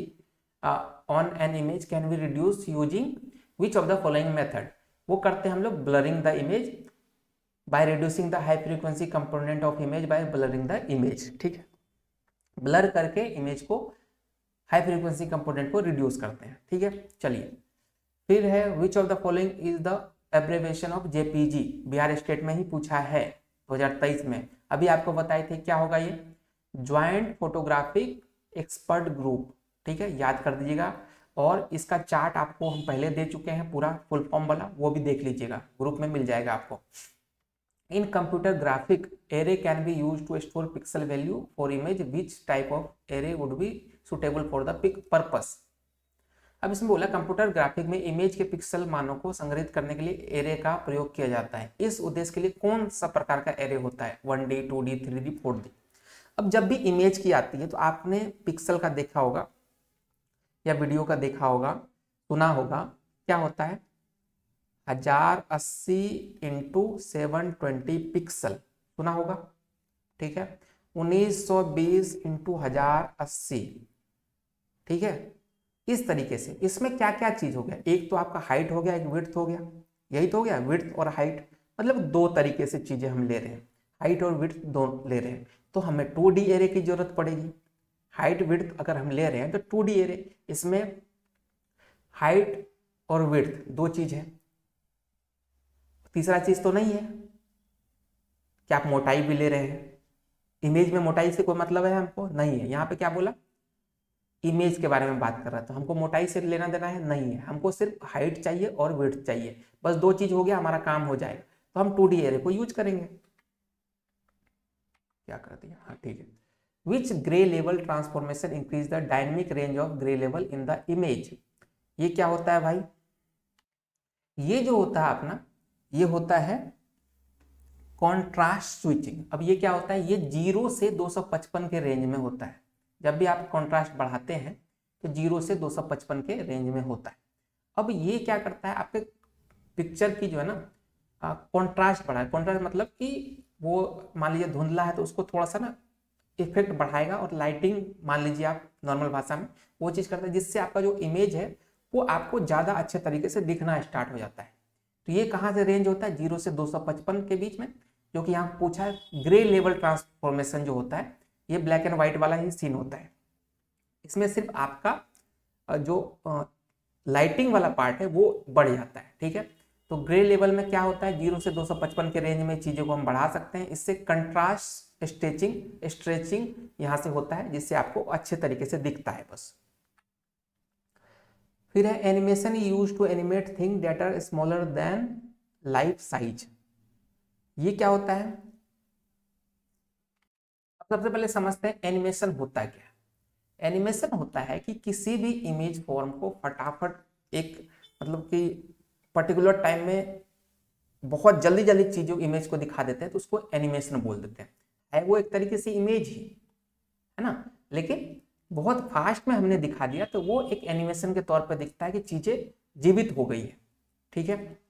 on an image can be reduce using which of the following method. वो करते हैं हम लोग blurring the image by reducing the high frequency component of image by blurring the image, ठीक है। ब्लर करके इमेज को, हाई फ्रीक्वेंसी कंपोनेंट को रिड्यूस करते हैं, ठीक है। चलिए फिर है विच of the following is the एब्रेविएशन of JPG. Bihar state में ही पूछा है 2023 में। अभी आपको बताए थे क्या होगा, ये ज्वाइंट फोटोग्राफिक एक्सपर्ट ग्रुप, ठीक है, याद कर दीजिएगा। और इसका चार्ट आपको हम पहले दे चुके हैं, पूरा फुल फॉर्म वाला, वो भी देख लीजिएगा, ग्रुप में मिल जाएगा आपको। In computer graphic array can be use to store pixel value for image, which type of array would be suitable for the purpose. अब इसमें बोला कंप्यूटर ग्राफिक में इमेज के पिक्सल मानों को संग्रहित करने के लिए एरे का प्रयोग किया जाता है। इस उद्देश्य के लिए कौन सा प्रकार का एरे होता है, 1D 2D 3D 4D। अब जब भी इमेज की आती है तो आपने पिक्सल का देखा होगा या वीडियो का देखा होगा, सुना होगा, क्या होता है 1080 इंटू 720 पिक्सल, सुना होगा, ठीक है। 1920 इंटू 1080, ठीक है। इस तरीके से इसमें क्या क्या चीज हो गया, एक तो आपका हाइट हो गया, एक विड्थ हो गया, यही तो हो गया, विड्थ और हाइट, मतलब दो तरीके से चीजें हम ले रहे हैं, हाइट और विड्थ दोनों ले रहे हैं। तो हमें 2D एरे की जरूरत पड़ेगी। हाइट विड्थ अगर हम ले रहे हैं तो 2D एरे, इसमें हाइट और विड्थ दो चीज है, तीसरा चीज तो नहीं है कि आप मोटाई भी ले रहे हैं। इमेज में मोटाई से कोई मतलब है हमको, नहीं है। यहाँ पे क्या बोला, इमेज के बारे में बात कर रहा है, तो हमको मोटाई से लेना देना है नहीं है, हमको सिर्फ हाइट चाहिए और विड्थ चाहिए, बस दो चीज हो गया, हमारा काम हो जाएगा। तो हम 2D एरे को यूज करेंगे। क्या कर दिया, हाँ ठीक है। Which grey level transformation increase the dynamic range of grey level in the image. ये क्या होता है भाई, ये जो होता है अपना, ये होता है कॉन्ट्रास्ट स्विचिंग। अब ये क्या होता है, ये 0 से 255 के रेंज में होता है। जब भी आप कॉन्ट्रास्ट बढ़ाते हैं तो 0 से 255 के रेंज में होता है। अब ये क्या करता है, आपके पिक्चर की जो है ना कॉन्ट्रास्ट बढ़ाए। कॉन्ट्रास्ट मतलब कि वो मान लीजिए धुंधला है तो उसको थोड़ा सा ना इफेक्ट बढ़ाएगा, और लाइटिंग मान लीजिए आप नॉर्मल भाषा में वो चीज़ करता है, जिससे आपका जो इमेज है वो आपको ज़्यादा अच्छे तरीके से दिखना स्टार्ट हो जाता है। तो ये कहाँ से रेंज होता है, 0 से 255 के बीच में, जो कि यहाँ पूछा है। ग्रे लेवल ट्रांसफॉर्मेशन जो होता है, ये ब्लैक एंड व्हाइट वाला ही सीन होता है। इसमें सिर्फ आपका जो लाइटिंग वाला पार्ट है वो बढ़ जाता है, ठीक है। तो ग्रे लेवल में क्या होता है, 0 से 255 के रेंज में चीज़ों को हम बढ़ा सकते हैं। इससे कंट्रास्ट स्ट्रेचिंग यहाँ से होता है, जिससे आपको अच्छे तरीके से दिखता है बस। फिर है animation use to animate thing that are smaller than life size. ये क्या होता है, सबसे पहले समझते हैं एनिमेशन होता क्या है। एनिमेशन होता है कि किसी भी इमेज फॉर्म को फटाफट एक मतलब कि पर्टिकुलर टाइम में बहुत जल्दी जल्दी चीजों इमेज को दिखा देते हैं, तो उसको एनिमेशन बोल देते हैं। है वो एक तरीके से इमेज ही है ना, लेकिन बहुत फास्ट में हमने दिखा दिया तो वो एक एनिमेशन के तौर पर दिखता है कि चीजें जीवित हो गई है, ठीक है।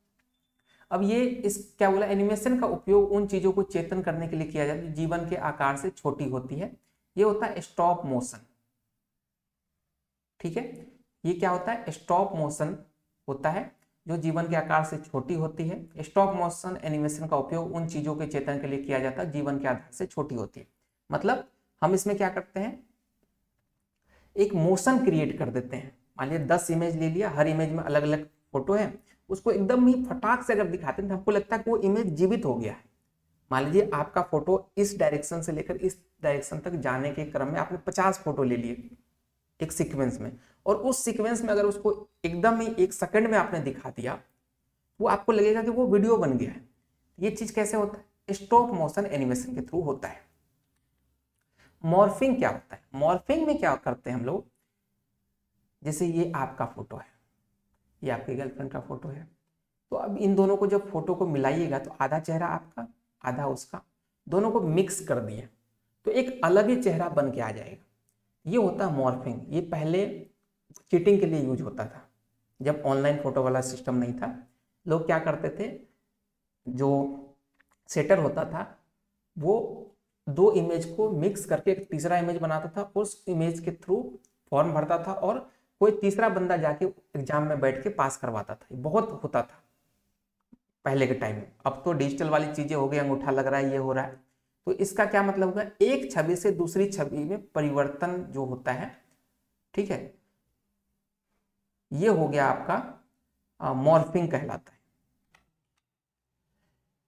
अब ये इस क्या बोला, एनिमेशन का उपयोग उन चीजों को चेतन करने के लिए किया जाता है जो जीवन के आकार से छोटी होती है। ये होता है स्टॉप मोशन, ठीक है। ये क्या होता है, स्टॉप मोशन होता है जो जीवन के आकार से छोटी होती है। स्टॉप मोशन एनिमेशन का उपयोग उन चीजों के चेतन के लिए किया जाता है जीवन के आधार से छोटी होती है। मतलब हम इसमें क्या करते हैं, एक मोशन क्रिएट कर देते हैं। मान लीजिए 10 इमेज ले लिया, हर इमेज में अलग अलग फोटो है, उसको एकदम ही फटाक से अगर दिखाते हैं तो हमको लगता है कि वो इमेज जीवित हो गया है। मान लीजिए आपका फोटो इस डायरेक्शन से लेकर इस डायरेक्शन तक जाने के क्रम में आपने 50 फोटो ले लिए एक सीक्वेंस में, और उस सीक्वेंस में अगर उसको एकदम ही 1 सेकंड में आपने दिखा दिया, वो आपको लगेगा कि वो वीडियो बन गया है। ये चीज कैसे होता है, स्टॉप मोशन एनिमेशन के थ्रू होता है। मॉर्फिंग क्या होता है, मॉर्फिंग में क्या करते हैं हम लोग, जैसे ये आपका फोटो है, ये आपकी गर्लफ्रेंड का फोटो है, तो अब इन दोनों को जब फोटो को मिलाइएगा तो आधा चेहरा आपका आधा उसका, दोनों को मिक्स कर दिए तो एक अलग ही चेहरा बन के आ जाएगा। ये होता है मॉर्फिंग। ये पहले चीटिंग के लिए यूज होता था, जब ऑनलाइन फोटो वाला सिस्टम नहीं था। लोग क्या करते थे, जो सेटर होता था वो 2 इमेज को मिक्स करके एक तीसरा इमेज बनाता था, उस इमेज के थ्रू फॉर्म भरता था, और कोई तीसरा बंदा जाके एग्जाम में बैठ के पास करवाता था। बहुत होता था पहले के टाइम में। अब तो डिजिटल वाली चीजें हो गई, अंगूठा लग रहा है, ये हो रहा है। तो इसका क्या मतलब होगा, एक छवि से दूसरी छवि में परिवर्तन जो होता है, ठीक है, ये हो गया आपका मॉर्फिंग कहलाता है।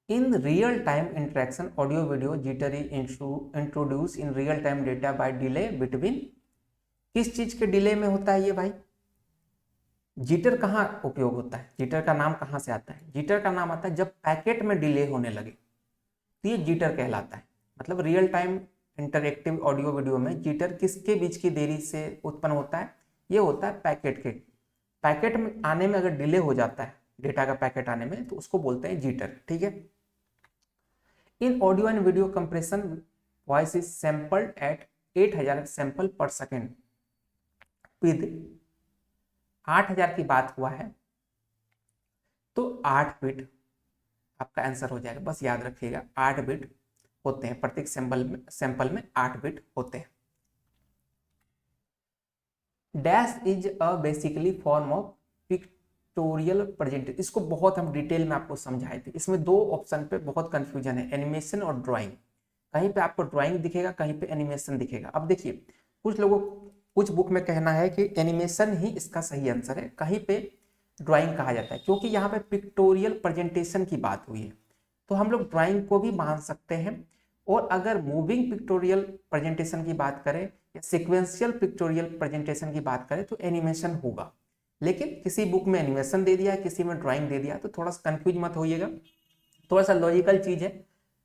In real time interaction audio video jitter introduce in real time data bye delay between. किस चीज के डिले में होता है ये भाई, जिटर कहाँ उपयोग होता है, जिटर का नाम कहाँ से आता है, जिटर का नाम आता है जब पैकेट में डिले होने लगे तो ये जिटर कहलाता है। मतलब real time interactive audio video में जिटर किसके बीच की देरी से उत्पन्न होता है, ये होता है पैकेट के। पैकेट में आने में अगर डिले हो जाता है, डेटा का पैकेट आने में, तो उसको बोलते हैं जिटर, ठीक है। In audio and video compression voice is sampled at 8000 sample per second with 8000 की बात हुआ है तो 8 बिट आपका आंसर हो जाएगा। बस याद रखिएगा 8 बिट होते हैं, प्रत्येक सैंपल में 8 बिट होते हैं। Dash is a basically form of pictorial presentation. इसको बहुत हम डिटेल में आपको समझाए थे। इसमें 2 ऑप्शन पे बहुत कंफ्यूजन है, एनिमेशन और ड्राइंग। कहीं पे आपको ड्राइंग दिखेगा, कहीं पे एनिमेशन दिखेगा। अब देखिए कुछ लोगों कुछ बुक में कहना है कि एनिमेशन ही इसका सही आंसर है, कहीं पे ड्राइंग कहा जाता है, क्योंकि यहाँ पे पिक्टोरियल प्रेजेंटेशन की बात हुई है। तो हम लोग ड्राइंग को भी मान सकते हैं, और अगर मूविंग पिक्टोरियल प्रेजेंटेशन की बात करें या सिक्वेंशियल पिक्टोरियल प्रेजेंटेशन की बात करें तो एनिमेशन होगा। लेकिन किसी बुक में एनिमेशन दे दिया, किसी में ड्राइंग दे दिया, तो थोड़ा सा कंफ्यूज मत होइएगा, थोड़ा सा लॉजिकल चीज है।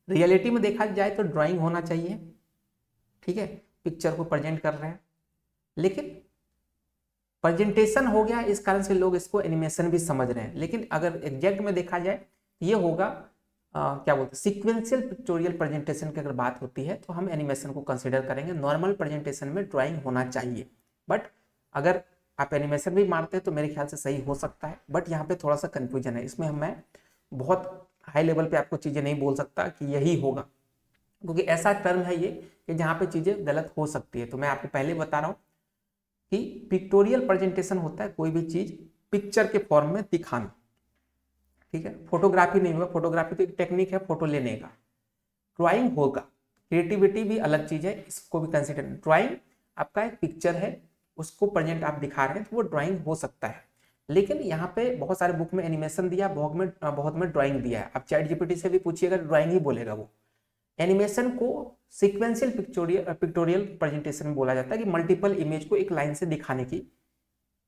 रियलिटी में देखा जाए तो ड्राइंग होना चाहिए, ठीक है, पिक्चर को प्रेजेंट कर रहे हैं। लेकिन प्रेजेंटेशन हो गया, इस कारण से लोग इसको एनिमेशन भी समझ रहे हैं, लेकिन अगर एग्जैक्ट में देखा जाए ये होगा क्या बोलते हैं सीक्वेंशियल पिक्टोरियल प्रेजेंटेशन की अगर बात होती है तो हम एनिमेशन को कंसिडर करेंगे। नॉर्मल प्रेजेंटेशन में ड्राइंग होना चाहिए, बट अगर आप एनिमेशन भी मारते हैं तो मेरे ख्याल से सही हो सकता है। बट यहाँ पे थोड़ा सा कंफ्यूजन है, इसमें मैं बहुत हाई लेवल पे आपको चीज़ें नहीं बोल सकता कि यही होगा, क्योंकि ऐसा टर्म है ये कि जहाँ पे चीज़ें गलत हो सकती है। तो मैं आपको पहले बता रहा हूँ कि पिक्टोरियल प्रेजेंटेशन होता है कोई भी चीज़ पिक्चर के फॉर्म में दिखाना, ठीक है। फोटोग्राफी नहीं हुआ, फोटोग्राफी तो एक टेक्निक है फोटो लेने का। ड्राइंग होगा, क्रिएटिविटी भी अलग चीज़ है, इसको भी कंसिडर। ड्राइंग आपका एक पिक्चर है, उसको प्रेजेंट आप दिखा रहे हैं तो वो ड्राइंग हो सकता है। लेकिन यहाँ पे बहुत सारे बुक में एनिमेशन दिया, बहुत में ड्राइंग दिया है। आप चैट जीपीटी से भी पूछिएगा ड्राइंग ही बोलेगा वो। एनिमेशन को सीक्वेंशियल पिक्टोरियल प्रेजेंटेशन में बोला जाता है कि मल्टीपल इमेज को एक लाइन से दिखाने की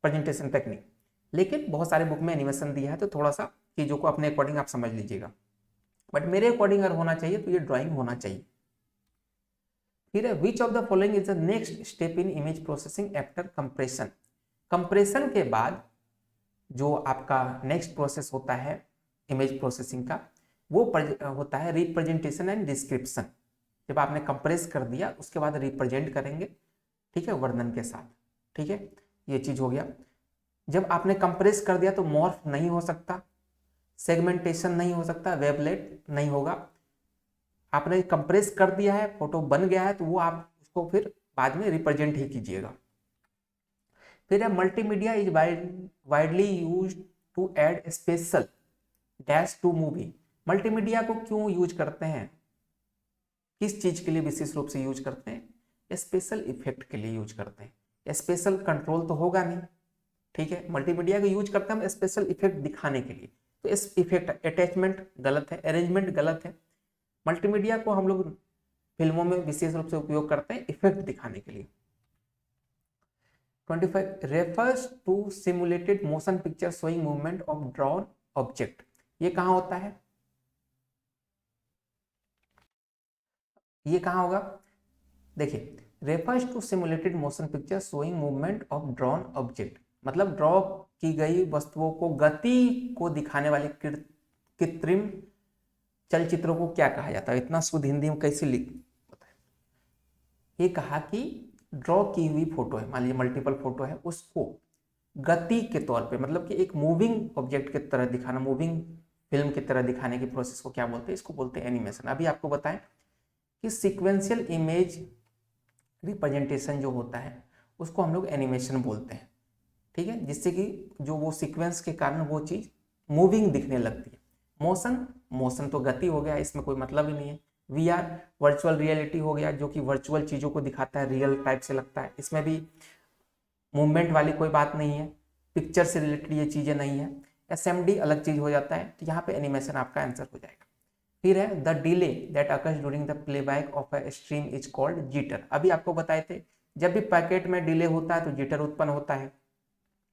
प्रेजेंटेशन टेक्निक। लेकिन बहुत सारे बुक में एनिमेशन दिया है, तो थोड़ा सा चीज़ों को अपने अकॉर्डिंग आप समझ लीजिएगा। बट मेरे अकॉर्डिंग अगर होना चाहिए तो ये ड्राइंग होना चाहिए। फिर है विच of the following is the next step in image processing after compression. Compression के बाद जो आपका नेक्स्ट प्रोसेस होता है इमेज प्रोसेसिंग का, वो होता है रिप्रेजेंटेशन एंड डिस्क्रिप्शन। जब आपने कंप्रेस कर दिया उसके बाद रिप्रेजेंट करेंगे, ठीक है, वर्णन के साथ, ठीक है, ये चीज हो गया। जब आपने कंप्रेस कर दिया तो मॉर्फ नहीं हो सकता, सेगमेंटेशन नहीं हो सकता, वेबलेट नहीं होगा। आपने कंप्रेस कर दिया है, फोटो बन गया है, तो वो आप उसको फिर बाद में रिप्रेजेंट ही कीजिएगा। फिर है multimedia is widely use to add special dash to movie. Multimedia को क्यों यूज करते हैं, किस चीज के लिए विशेष रूप से यूज करते हैं? स्पेशल इफेक्ट के लिए यूज करते हैं। स्पेशल कंट्रोल तो होगा नहीं, ठीक है। मल्टीमीडिया को यूज करते हैं हम स्पेशल इफेक्ट दिखाने के लिए, तो इस इफेक्ट अटैचमेंट गलत है, अरेंजमेंट गलत है। मल्टीमीडिया को हम लोग फिल्मों में विशेष रूप से उपयोग करते हैं इफेक्ट दिखाने के लिए। 25 refers to simulated motion picture showing movement of drawn object. ये कहां होता है, ये कहां होगा? देखिए, refers to simulated motion picture showing movement of drawn object, मतलब ड्रॉ की गई वस्तुओं को गति को दिखाने वाले कृत्रिम चलचित्रों को क्या कहा जाता है? इतना शुद्ध हिंदी में कैसे लिख बताए? ये कहा कि ड्रॉ की हुई फोटो है, मान लीजिए मल्टीपल फोटो है, उसको गति के तौर पे, मतलब कि एक मूविंग ऑब्जेक्ट की तरह दिखाना, मूविंग फिल्म की तरह दिखाने की प्रोसेस को क्या बोलते हैं? इसको बोलते हैं एनिमेशन। अभी आपको बताएं कि सीक्वेंशियल इमेज रिप्रेजेंटेशन जो होता है उसको हम लोग एनिमेशन बोलते हैं, ठीक है, जिससे कि जो वो सीक्वेंस के कारण वो चीज़ मूविंग दिखने लगती है। मोशन तो गति हो गया, इसमें कोई मतलब ही नहीं है। VR वर्चुअल रियलिटी हो गया, जो कि वर्चुअल चीज़ों को दिखाता है, रियल टाइप से लगता है, इसमें भी मूवमेंट वाली कोई बात नहीं है, पिक्चर से रिलेटेड ये चीज़ें नहीं है। SMD अलग चीज़ हो जाता है, तो यहाँ पे एनिमेशन आपका आंसर हो जाएगा। फिर है the delay that occurs during the playback of a stream is called jitter. अभी आपको बताए थे जब भी पैकेट में डिले होता है तो जिटर उत्पन्न होता है।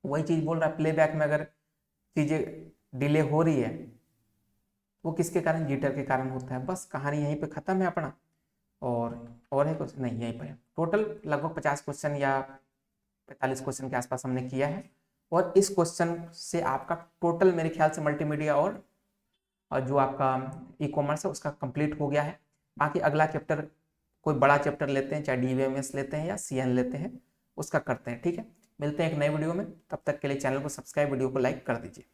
वही चीज़ बोल रहा है, प्लेबैक में अगर चीज़ें डिले हो रही है वो किसके कारण? जिटर के कारण होता है। बस कहानी यहीं पे ख़त्म है अपना। और है कुछ नहीं, यहीं पर टोटल लगभग 50 क्वेश्चन या 45 क्वेश्चन के आसपास हमने किया है, और इस क्वेश्चन से आपका टोटल मेरे ख्याल से मल्टीमीडिया और जो आपका ई-कॉमर्स है उसका कंप्लीट हो गया है। बाकी अगला चैप्टर कोई बड़ा चैप्टर लेते हैं, चाहे DVMS लेते हैं या CN लेते हैं, उसका करते हैं, ठीक है। मिलते हैं एक नए वीडियो में, तब तक के लिए चैनल को सब्सक्राइब, वीडियो को लाइक कर दीजिए।